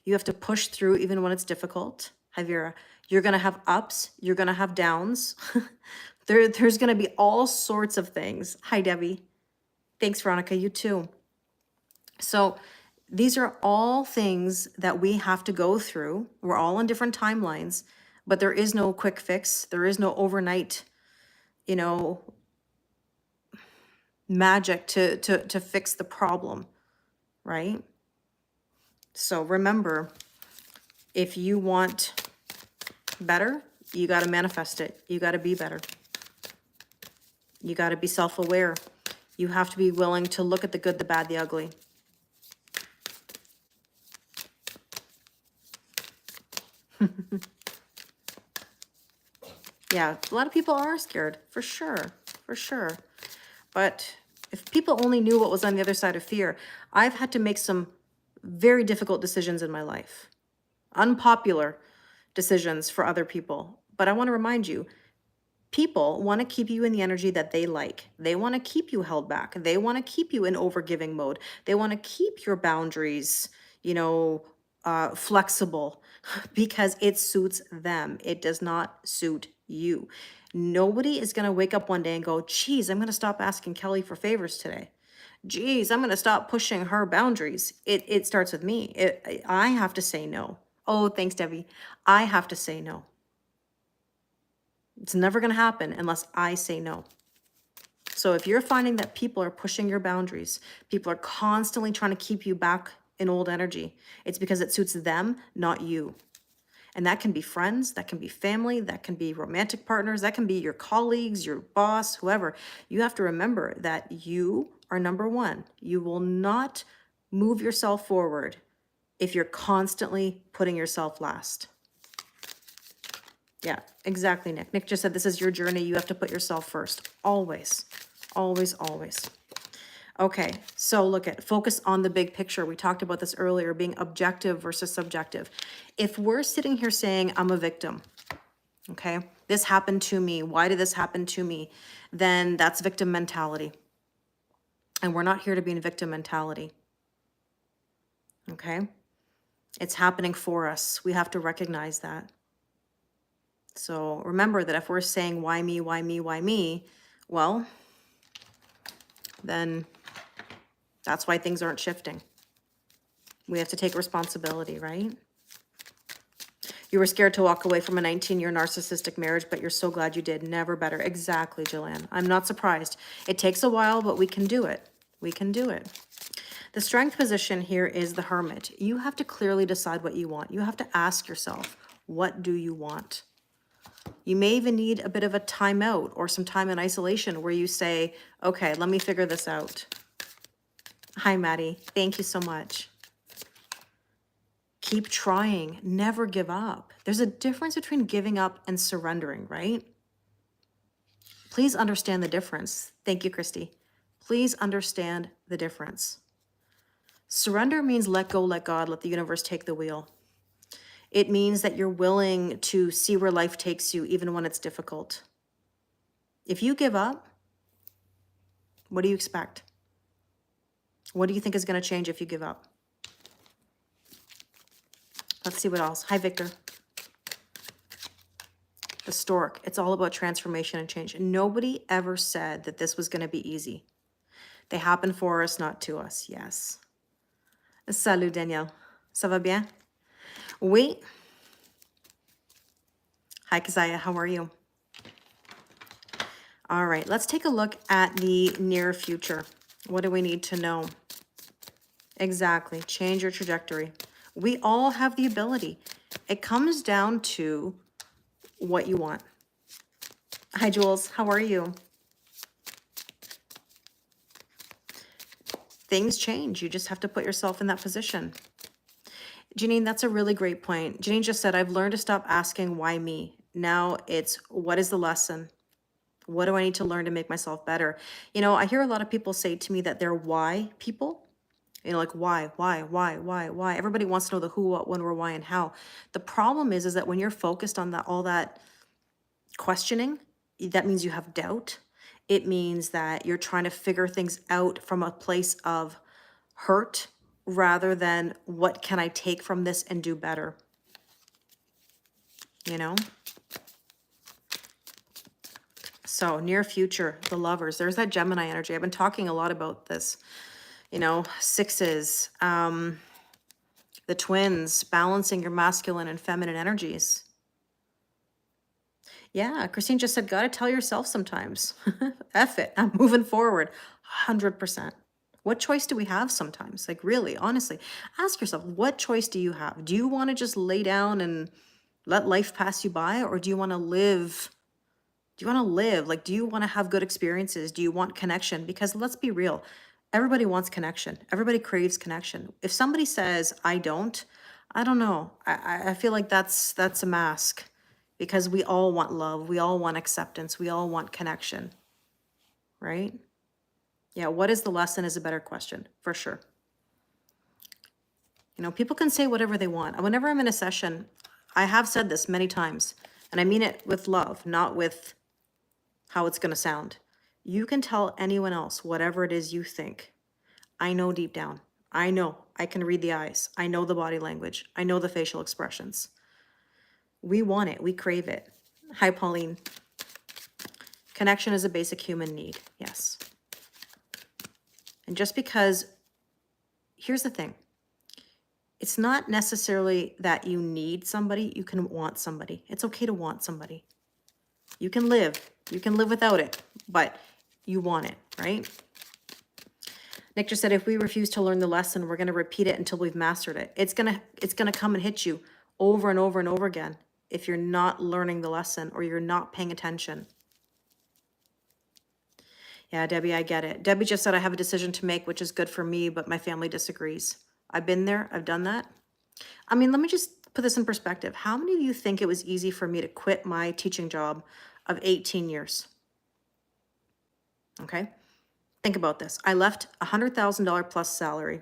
You have to push through even when it's difficult. Javiera, you're going to have ups. You're going to have downs. There's going to be all sorts of things. Hi, Debbie. Thanks, Veronica. You too. So these are all things that we have to go through. We're all on different timelines, but there is no quick fix. There is no overnight, you know, magic to fix the problem, right? So remember, if you want better, you got to manifest it. You got to be better. You got to be self-aware. You have to be willing to look at the good, the bad, the ugly. Yeah, a lot of people are scared, for sure, for sure. But if people only knew what was on the other side of fear, I've had to make some very difficult decisions in my life, unpopular decisions for other people. But I want to remind you, people want to keep you in the energy that they like. They want to keep you held back. They want to keep you in overgiving mode. They want to keep your boundaries, you know, flexible because it suits them. It does not suit you. Nobody is going to wake up one day and go, geez, I'm going to stop asking Kelly for favors today. Geez, I'm going to stop pushing her boundaries. It starts with me. I have to say no. Oh, thanks, Debbie. I have to say no. It's never going to happen unless I say no. So if you're finding that people are pushing your boundaries, people are constantly trying to keep you back in old energy, it's because it suits them, not you. And that can be friends, that can be family, that can be romantic partners, that can be your colleagues, your boss, whoever. You have to remember that you are number one. You will not move yourself forward if you're constantly putting yourself last. Yeah, exactly, Nick. Nick just said this is your journey. You have to put yourself first. Always, always, always. Okay, so look at, focus on the big picture. We talked about this earlier, being objective versus subjective. If we're sitting here saying, I'm a victim, okay, this happened to me, why did this happen to me? Then that's victim mentality. And we're not here to be in victim mentality, okay? It's happening for us. We have to recognize that. So remember that if we're saying, why me, why me, why me? Well, then that's why things aren't shifting. We have to take responsibility, right? You were scared to walk away from a 19-year narcissistic marriage, but you're so glad you did. Never better. Exactly, Jillian. I'm not surprised. It takes a while, but we can do it. We can do it. The strength position here is the Hermit. You have to clearly decide what you want. You have to ask yourself, what do you want? You may even need a bit of a timeout or some time in isolation where you say, okay, let me figure this out. Hi, Maddie. Thank you so much. Keep trying. Never give up. There's a difference between giving up and surrendering, right? Please understand the difference. Thank you, Christy. Please understand the difference. Surrender means let go, let God, let the universe take the wheel. It means that you're willing to see where life takes you, even when it's difficult. If you give up, What do you expect? What do you think is going to change if you give up? Let's see what else. Hi, Victor. The stork. It's all about transformation and change. Nobody ever said that this was going to be easy. They happen for us, not to us. Yes. Salut, Danielle. Ça va bien? Oui. Hi, Kazaya. How are you? All right. Let's take a look at the near future. What do we need to know? Exactly. Change your trajectory. We all have the ability. It comes down to what you want. Hi, Jules. How are you? Things change. You just have to put yourself in that position. Janine, that's a really great point. Janine just said, I've learned to stop asking why me. Now it's, what is the lesson? What do I need to learn to make myself better? You know, I hear a lot of people say to me that they're why people. You know, like why? Everybody wants to know the who, what, when, where, why, and how. The problem is that when you're focused on that, all that questioning, that means you have doubt. It means that you're trying to figure things out from a place of hurt rather than what can I take from this and do better, you know? So near future, the lovers, there's that Gemini energy. I've been talking a lot about this, you know, sixes, the twins, balancing your masculine and feminine energies. Yeah, Christine just said, gotta tell yourself sometimes, F it, I'm moving forward, 100%. What choice do we have sometimes? Like really, honestly, ask yourself, what choice do you have? Do you want to just lay down and let life pass you by? Or do you want to live? Do you want to live? Like, do you want to have good experiences? Do you want connection? Because let's be real, everybody wants connection. Everybody craves connection. If somebody says, I don't know. I feel like that's a mask, because we all want love. We all want acceptance. We all want connection, right? Yeah, what is the lesson is a better question, for sure. You know, people can say whatever they want. Whenever I'm in a session, I have said this many times, and I mean it with love, not with how it's going to sound. You can tell anyone else whatever it is you think. I know deep down. I know. I can read the eyes. I know the body language. I know the facial expressions. We want it. We crave it. Hi, Pauline. Connection is a basic human need. Yes. And just because, here's the thing. It's not necessarily that you need somebody. You can want somebody. It's okay to want somebody. You can live. You can live without it, but you want it, right? Nick just said, if we refuse to learn the lesson, we're going to repeat it until we've mastered it. It's going to come and hit you over and over and over again if you're not learning the lesson or you're not paying attention. Yeah, Debbie, I get it. Debbie just said, I have a decision to make, which is good for me, but my family disagrees. I've been there. I've done that. I mean, let me just put this in perspective. How many of you think it was easy for me to quit my teaching job of 18 years? Okay. Think about this. I left $100,000 plus salary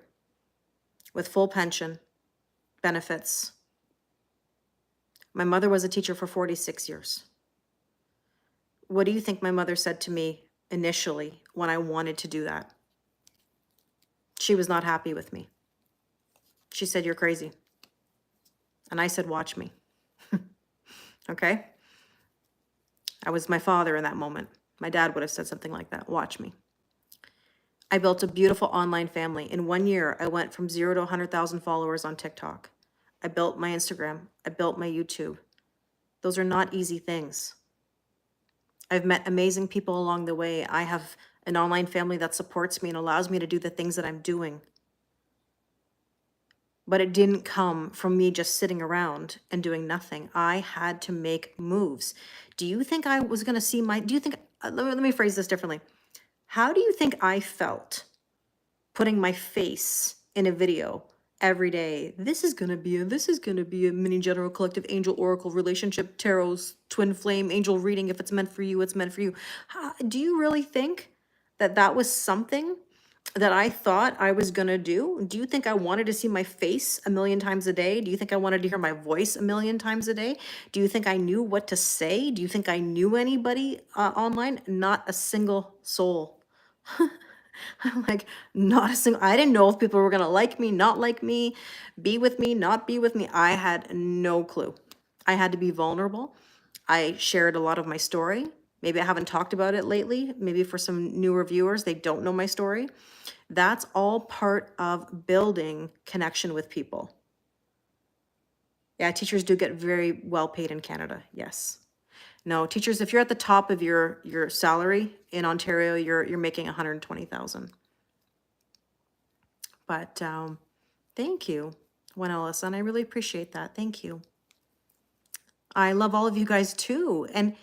with full pension, benefits. My mother was a teacher for 46 years. What do you think my mother said to me initially when I wanted to do that? She was not happy with me. She said, you're crazy. And I said, watch me. Okay? I was my father in that moment. My dad would have said something like that. Watch me. I built a beautiful online family. In 1 year, I went from 0 to 100,000 followers on TikTok. I built my Instagram. I built my YouTube. Those are not easy things. I've met amazing people along the way. I have an online family that supports me and allows me to do the things that I'm doing. But it didn't come from me just sitting around and doing nothing. I had to make moves. Do you think I was going to see let me phrase this differently. How do you think I felt putting my face in a video every day? This is going to be a mini general collective angel oracle relationship tarot's twin flame angel reading. If it's meant for you, it's meant for you. Do you really think that was something that I thought I was going to do? Do you think I wanted to see my face a million times a day? Do you think I wanted to hear my voice a million times a day? Do you think I knew what to say? Do you think I knew anybody online? Not a single soul. I'm like, not a single, I didn't know if people were going to like me, not like me, be with me, not be with me. I had no clue. I had to be vulnerable. I shared a lot of my story. Maybe I haven't talked about it lately. Maybe for some newer viewers, they don't know my story. That's all part of building connection with people. Yeah, teachers do get very well paid in Canada. Yes. No, teachers, if you're at the top of your salary in Ontario, you're making 120,000. But thank you, Juan Ellis, and I really appreciate that. Thank you. I love all of you guys too. And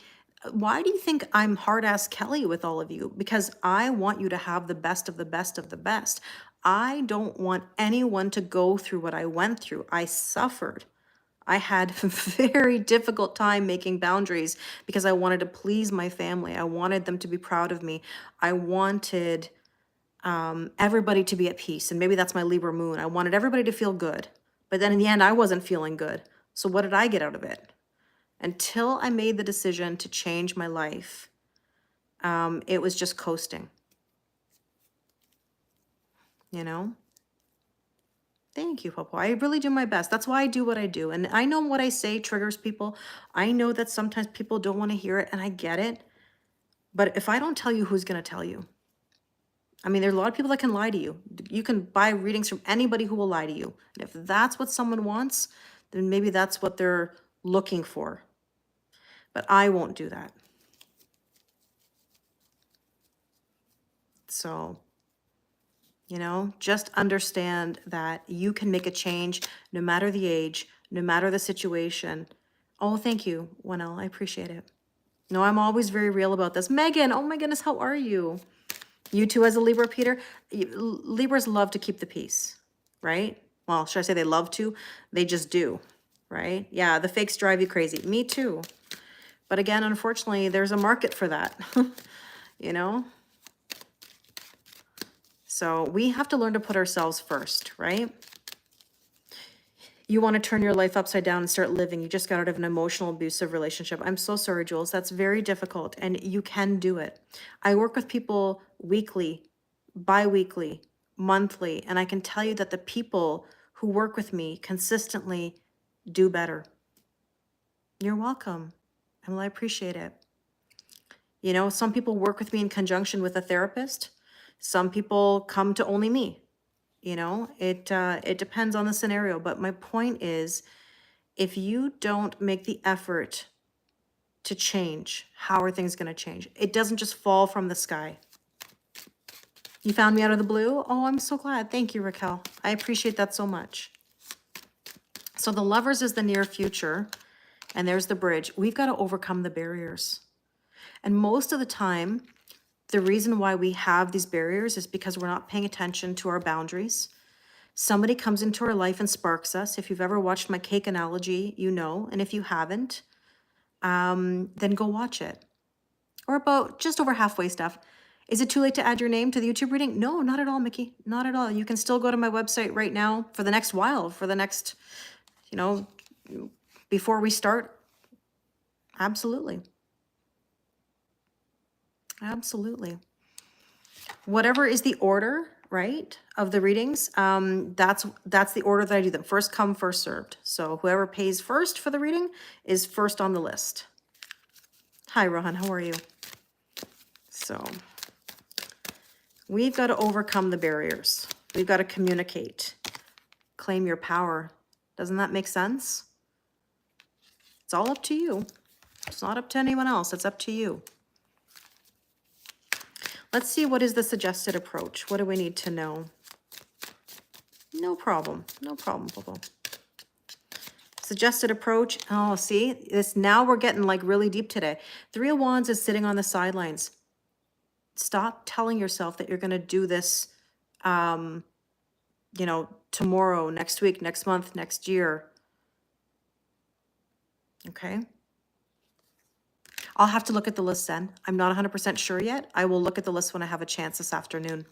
why do you think I'm hard ass Kelly with all of you? Because I want you to have the best of the best of the best. I don't want anyone to go through what I went through. I suffered. I had a very difficult time making boundaries because I wanted to please my family. I wanted them to be proud of me. I wanted everybody to be at peace. And maybe that's my Libra moon. I wanted everybody to feel good. But then in the end, I wasn't feeling good. So what did I get out of it? Until I made the decision to change my life, it was just coasting, you know? Thank you, Popo. I really do my best. That's why I do what I do. And I know what I say triggers people. I know that sometimes people don't want to hear it, and I get it. But if I don't tell you, who's going to tell you? I mean, there's a lot of people that can lie to you. You can buy readings from anybody who will lie to you. And if that's what someone wants, then maybe that's what they're looking for. But I won't do that. So, you know, just understand that you can make a change no matter the age, no matter the situation. Oh, thank you, Wanel. I appreciate it. No, I'm always very real about this. Megan, oh my goodness, how are you? You too as a Libra, Peter? Libras love to keep the peace, right? Well, should I say they love to? They just do, right? Yeah, the fakes drive you crazy. Me too. But again, unfortunately, there's a market for that, you know? So we have to learn to put ourselves first, right? You want to turn your life upside down and start living. You just got out of an emotional abusive relationship. I'm so sorry, Jules. That's very difficult, and you can do it. I work with people weekly, bi-weekly, monthly, and I can tell you that the people who work with me consistently do better. You're welcome. And I appreciate it. You know, some people work with me in conjunction with a therapist. Some people come to only me. You know, it depends on the scenario. But my point is, if you don't make the effort to change, how are things going to change? It doesn't just fall from the sky. You found me out of the blue? Oh, I'm so glad. Thank you, Raquel. I appreciate that so much. So the Lovers is the near future, and there's the bridge. We've got to overcome the barriers. And most of the time, the reason why we have these barriers is because we're not paying attention to our boundaries. Somebody comes into our life and sparks us. If you've ever watched my cake analogy, you know. And if you haven't, then go watch it. Or about just over halfway stuff. Is it too late to add your name to the YouTube reading? No, not at all, Mickey. Not at all. You can still go to my website right now for the next while, for the next, you know, before we start. Absolutely. Absolutely. Whatever is the order, right, of the readings, that's the order that I do them. First come, first served. So whoever pays first for the reading is first on the list. Hi, Rohan, how are you? So we've got to overcome the barriers. We've got to communicate, claim your power. Doesn't that make sense? It's all up to you. It's not up to anyone else. It's up to you. Let's see, what is the suggested approach? What do we need to know? No problem. No problem, Popo. Suggested approach. Oh, see, this now we're getting like really deep today. Three of Wands is sitting on the sidelines. Stop telling yourself that you're going to do this, you know, tomorrow, next week, next month, next year. Okay. I'll have to look at the list then. I'm not 100% sure yet. I will look at the list when I have a chance this afternoon.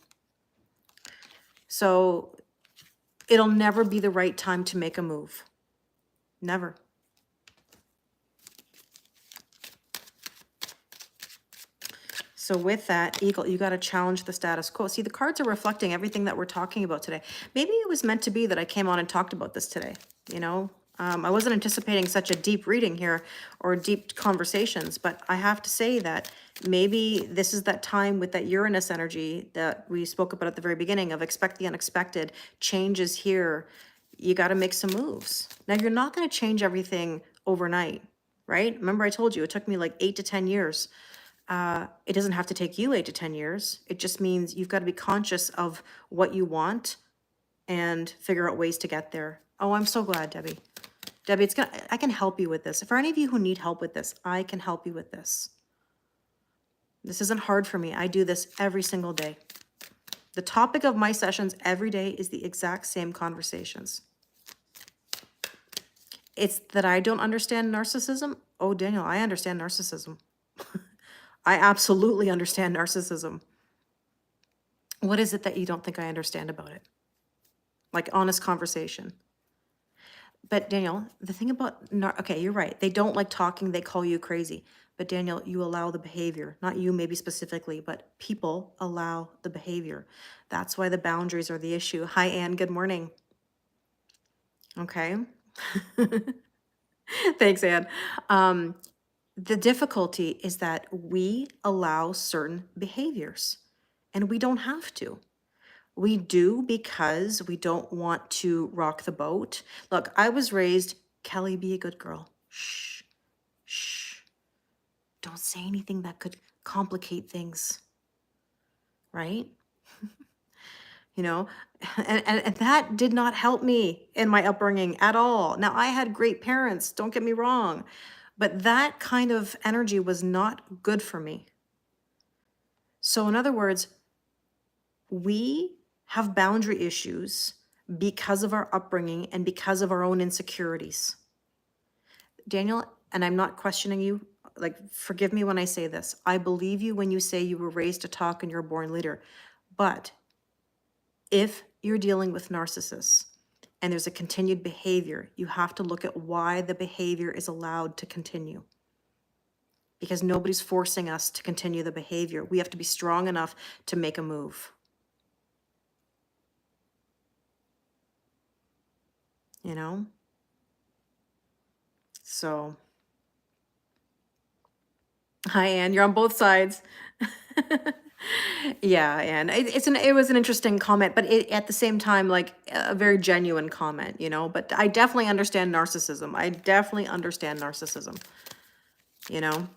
So it'll never be the right time to make a move. Never. So with that, Eagle, you got to challenge the status quo. See, the cards are reflecting everything that we're talking about today. Maybe it was meant to be that I came on and talked about this today, you know? I wasn't anticipating such a deep reading here or deep conversations, but I have to say that maybe this is that time with that Uranus energy that we spoke about at the very beginning of expect the unexpected, changes here. You got to make some moves. Now, you're not going to change everything overnight, right? Remember I told you it took me like 8 to 10 years. It doesn't have to take you 8 to 10 years. It just means you've got to be conscious of what you want and figure out ways to get there. Oh, I'm so glad, Debbie. Debbie, I can help you with this. For any of you who need help with this, I can help you with this. This isn't hard for me. I do this every single day. The topic of my sessions every day is the exact same conversations. It's that I don't understand narcissism. Oh, Daniel, I understand narcissism. I absolutely understand narcissism. What is it that you don't think I understand about it? Like honest conversation. But Daniel, the thing about, okay, you're right. They don't like talking. They call you crazy. But Daniel, you allow the behavior, not you maybe specifically, but people allow the behavior. That's why the boundaries are the issue. Hi, Anne. Good morning. Okay. Thanks, Anne. The difficulty is that we allow certain behaviors and we don't have to. We do because we don't want to rock the boat. Look, I was raised, Kelly, be a good girl. Shh, shh. Don't say anything that could complicate things, right? You know, and that did not help me in my upbringing at all. Now, I had great parents, don't get me wrong, but that kind of energy was not good for me. So in other words, we have boundary issues because of our upbringing and because of our own insecurities. Daniel, and I'm not questioning you, like, forgive me when I say this. I believe you when you say you were raised to talk and you're a born leader. But if you're dealing with narcissists and there's a continued behavior, you have to look at why the behavior is allowed to continue. Because nobody's forcing us to continue the behavior. We have to be strong enough to make a move. You know? So, hi, Anne. You're on both sides. Yeah, and it was an interesting comment, but at the same time, like a very genuine comment, you know. But I definitely understand narcissism. I definitely understand narcissism. You know,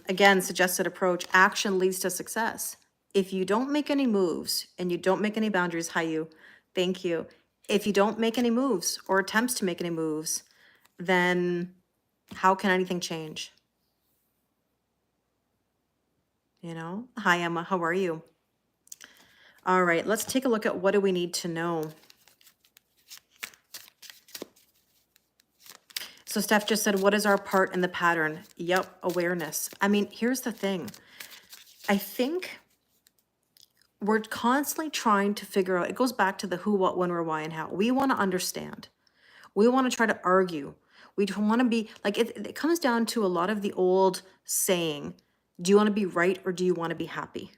again, suggested approach: action leads to success. If you don't make any moves and you don't make any boundaries, hi you, thank you. If you don't make any moves or attempts to make any moves, then how can anything change? You know, hi Emma, how are you? All right, let's take a look at what do we need to know. So Steph just said, what is our part in the pattern? Yep, awareness. I mean, here's the thing. I think we're constantly trying to figure out, it goes back to the who, what, when, where, why, and how. We want to understand. We want to try to argue. We don't want to be, like, it comes down to a lot of the old saying, do you want to be right or do you want to be happy?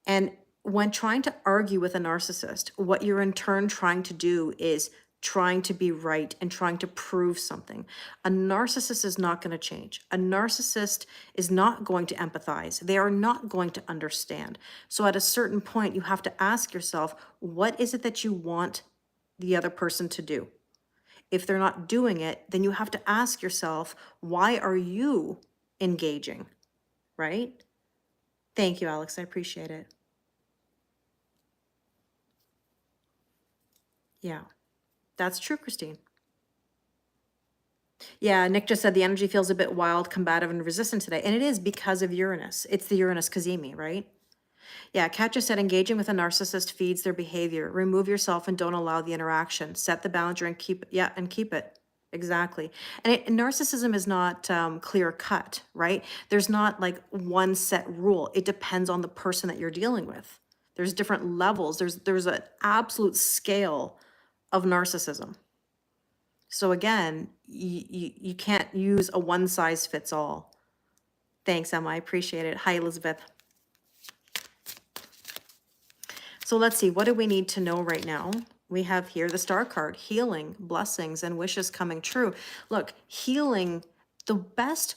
And when trying to argue with a narcissist, what you're in turn trying to do is trying to be right and trying to prove something. A narcissist is not going to change. A narcissist is not going to empathize. They are not going to understand. So at a certain point, you have to ask yourself, what is it that you want the other person to do? If they're not doing it, then you have to ask yourself, why are you engaging, right? Thank you, Alex. I appreciate it. Yeah, that's true, Christine. Yeah, Nick just said the energy feels a bit wild, combative, and resistant today. And it is because of Uranus. It's the Uranus Kazemi, right? Yeah, Kat just said engaging with a narcissist feeds their behavior. Remove yourself and don't allow the interaction. Set the boundary and keep it. Exactly. And narcissism is not clear cut, right? There's not like one set rule. It depends on the person that you're dealing with. There's different levels. There's an absolute scale of narcissism. So again, you can't use a one size fits all. Thanks, Emma. I appreciate it. Hi, Elizabeth. So let's see. What do we need to know right now? We have here the star card, healing, blessings, and wishes coming true. Look, healing, the best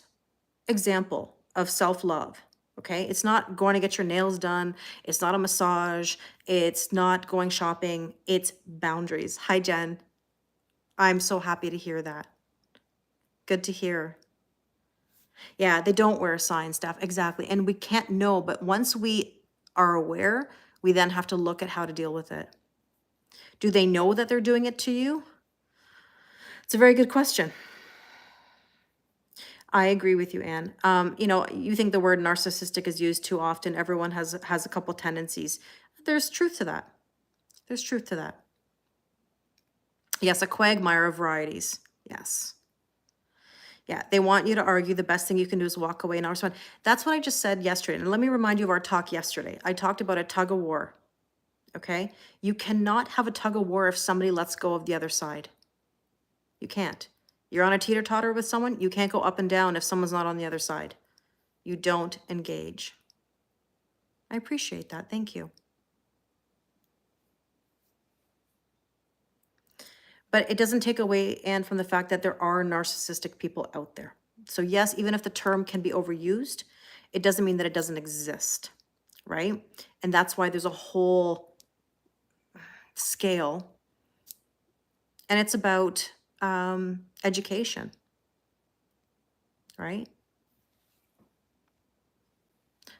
example of self-love, okay? It's not going to get your nails done. It's not a massage. It's not going shopping. It's boundaries. Hi, Jen. I'm so happy to hear that. Good to hear. Yeah, they don't wear a sign, Steph. Exactly. And we can't know, but once we are aware, we then have to look at how to deal with it. Do they know that they're doing it to you? It's a very good question. I agree with you, Anne. You know, you think the word narcissistic is used too often. Everyone has a couple tendencies. There's truth to that. There's truth to that. Yes, a quagmire of varieties. Yes. Yeah, they want you to argue. The best thing you can do is walk away and not respond. That's what I just said yesterday. And let me remind you of our talk yesterday. I talked about a tug of war. Okay? You cannot have a tug of war if somebody lets go of the other side. You can't. You're on a teeter-totter with someone, you can't go up and down if someone's not on the other side. You don't engage. I appreciate that. Thank you. But it doesn't take away, Anne, from the fact that there are narcissistic people out there. So yes, even if the term can be overused, it doesn't mean that it doesn't exist, right? And that's why there's a whole scale. And it's about education, right?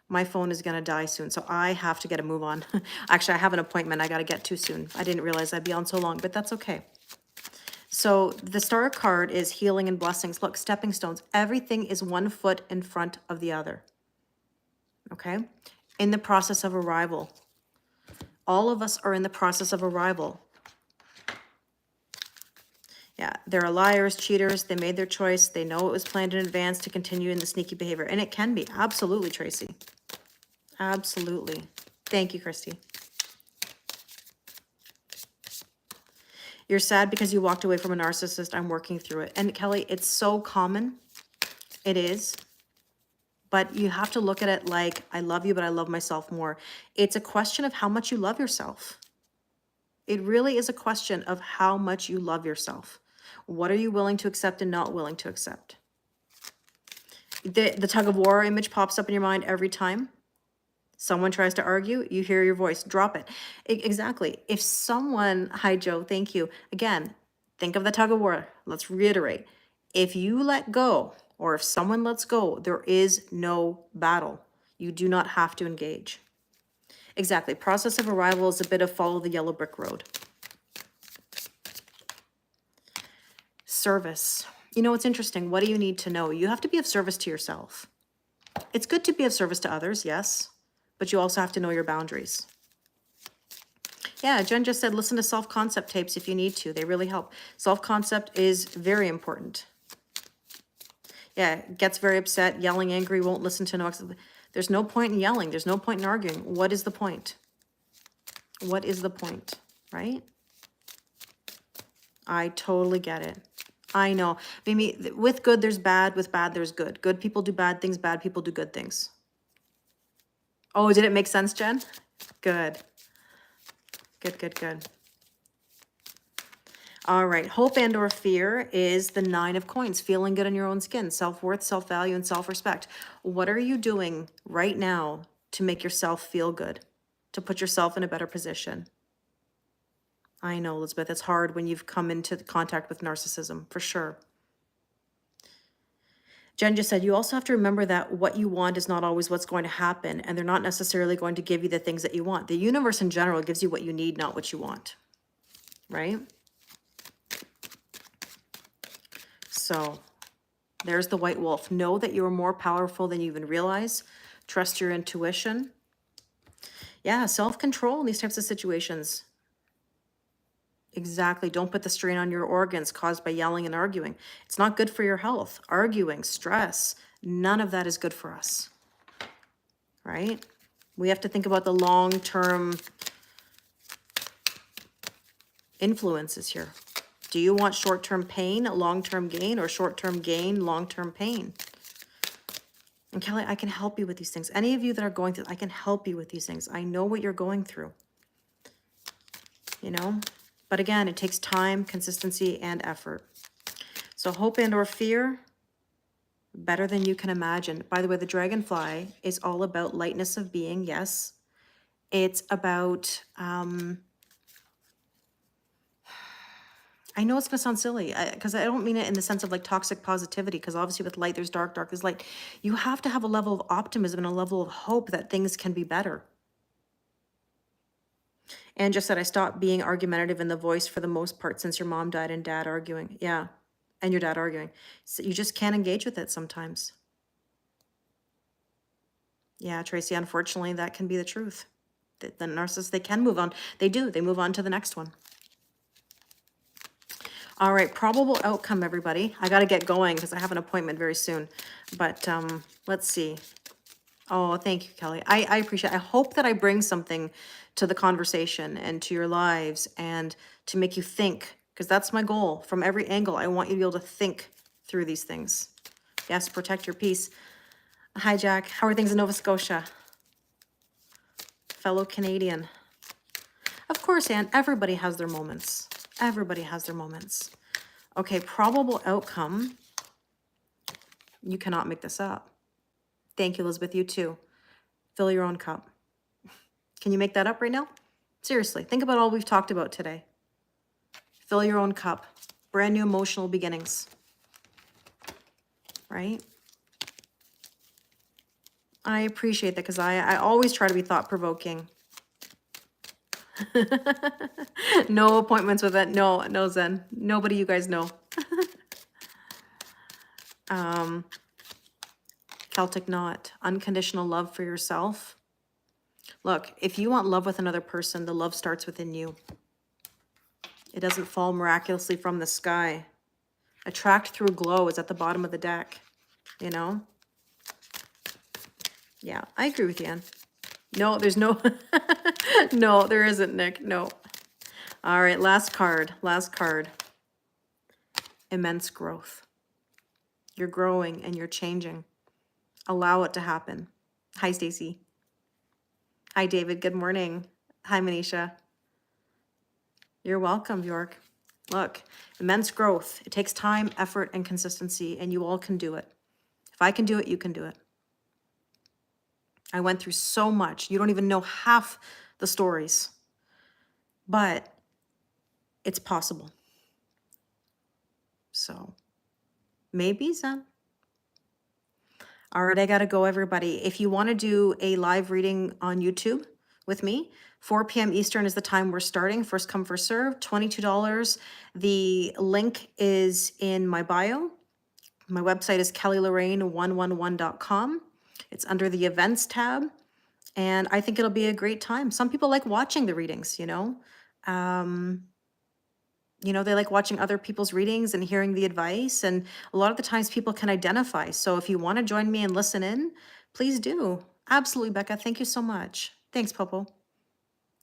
My phone is going to die soon, so I have to get a move on. Actually, I have an appointment I got to get to soon. I didn't realize I'd be on so long, but that's okay. So the star card is healing and blessings. Look, stepping stones. Everything is one foot in front of the other. Okay? In the process of arrival. All of us are in the process of arrival. Yeah, there are liars, cheaters. They made their choice. They know it was planned in advance to continue in the sneaky behavior. And it can be. Absolutely, Tracy. Absolutely. Thank you, Christy. You're sad because you walked away from a narcissist. I'm working through it. And Kelly, it's so common. It is. But you have to look at it like, I love you, but I love myself more. It's a question of how much you love yourself. It really is a question of how much you love yourself. What are you willing to accept and not willing to accept? The tug of war image pops up in your mind every time someone tries to argue, you hear your voice, drop it. Exactly. If someone, hi Joe, thank you. Again, think of the tug of war. Let's reiterate. If you let go, or if someone lets go, there is no battle. You do not have to engage. Exactly. Process of arrival is a bit of follow the yellow brick road. Service. You know, it's interesting. What do you need to know? You have to be of service to yourself. It's good to be of service to others, yes, but you also have to know your boundaries. Yeah, Jen just said, listen to self-concept tapes if you need to. They really help. Self-concept is very important. Yeah, gets very upset, yelling, angry, won't listen to no. There's no point in yelling. There's no point in arguing. What is the point? What is the point, right? I totally get it. I know. Mimi, with good, there's bad. With bad, there's good. Good people do bad things. Bad people do good things. Oh, did it make sense, Jen? Good. Good, good, good. All right. Hope and or fear is the 9 of coins. Feeling good in your own skin. Self-worth, self-value, and self-respect. What are you doing right now to make yourself feel good? To put yourself in a better position? I know, Elizabeth, it's hard when you've come into contact with narcissism, for sure. Jen just said, you also have to remember that what you want is not always what's going to happen, and they're not necessarily going to give you the things that you want. The universe in general gives you what you need, not what you want, right? So there's the white wolf. Know that you're more powerful than you even realize. Trust your intuition. Yeah, self-control in these types of situations. Exactly. Don't put the strain on your organs caused by yelling and arguing. It's not good for your health. Arguing, stress, none of that is good for us, right? We have to think about the long-term influences here. Do you want short-term pain, long-term gain, or short-term gain, long-term pain? And Kelly, I can help you with these things. Any of you that are going through, I can help you with these things. I know what you're going through, you know? But again, it takes time, consistency, and effort. So hope and or fear, better than you can imagine. By the way, the dragonfly is all about lightness of being, yes. It's about, I know it's gonna sound silly, because I don't mean it in the sense of like toxic positivity, because obviously with light, there's dark, dark, there's light. You have to have a level of optimism and a level of hope that things can be better. And just said, I stopped being argumentative in the voice for the most part since your mom died and dad arguing. Yeah, and your dad arguing. So you just can't engage with it sometimes. Yeah, Tracy, unfortunately, that can be the truth. The narcissists, they can move on. They do, they move on to the next one. All right, probable outcome, everybody. I got to get going because I have an appointment very soon. But let's see. Oh, thank you, Kelly. I appreciate it. I hope that I bring something to the conversation and to your lives and to make you think, because that's my goal. From every angle, I want you to be able to think through these things. Yes, protect your peace. Hi, Jack. How are things in Nova Scotia? Fellow Canadian. Of course, Anne, everybody has their moments. Everybody has their moments. Okay, probable outcome. You cannot make this up. Thank you, Elizabeth. You too. Fill your own cup. Can you make that up right now? Seriously, think about all we've talked about today. Fill your own cup. Brand new emotional beginnings. Right? I appreciate that because I always try to be thought-provoking. No appointments with it. No, Zen. Nobody you guys know. Celtic knot. Unconditional love for yourself. Look, if you want love with another person, the love starts within you. It doesn't fall miraculously from the sky. Attract through glow is at the bottom of the deck, you know? Yeah, I agree with you, Anne. No, there's no, no, there isn't, Nick, no. All right, last card, last card. Immense growth. You're growing and you're changing. Allow it to happen. Hi, Stacy. Hi, David, good morning. Hi, Manisha. You're welcome, York. Look, immense growth. It takes time, effort, and consistency, and you all can do it. If I can do it, you can do it. I went through so much. You don't even know half the stories, but it's possible. So maybe, Zen. All right, I got to go, everybody. If you want to do a live reading on YouTube with me, 4 p.m. Eastern is the time we're starting. First come, first serve, $22. The link is in my bio. My website is kellylorraine111.com. It's under the events tab. And I think it'll be a great time. Some people like watching the readings, you know. They like watching other people's readings and hearing the advice. And a lot of the times people can identify. So if you want to join me and listen in, please do. Absolutely, Becca. Thank you so much. Thanks, Popo.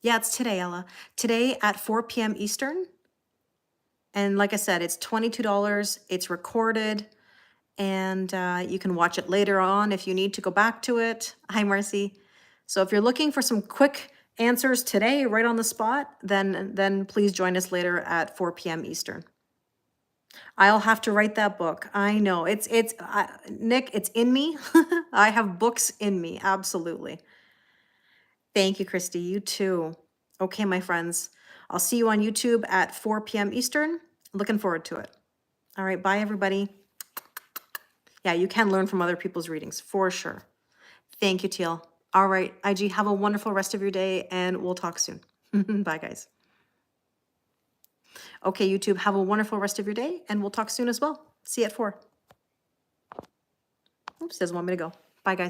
Yeah, it's today, Ella. Today at 4 p.m. Eastern. And like I said, it's $22. It's recorded. And you can watch it later on if you need to go back to it. Hi, Marcy. So if you're looking for some quick answers today, right on the spot, then please join us later at 4 p.m. Eastern. I'll have to write that book. I know. Nick, it's in me. I have books in me. Absolutely. Thank you, Christy. You too. Okay, my friends. I'll see you on YouTube at 4 p.m. Eastern. Looking forward to it. All right. Bye, everybody. Yeah, you can learn from other people's readings for sure. Thank you, Teal. All right, IG, have a wonderful rest of your day and we'll talk soon. Bye, guys. Okay, YouTube, have a wonderful rest of your day and we'll talk soon as well. See you at 4. Oops, doesn't want me to go. Bye, guys.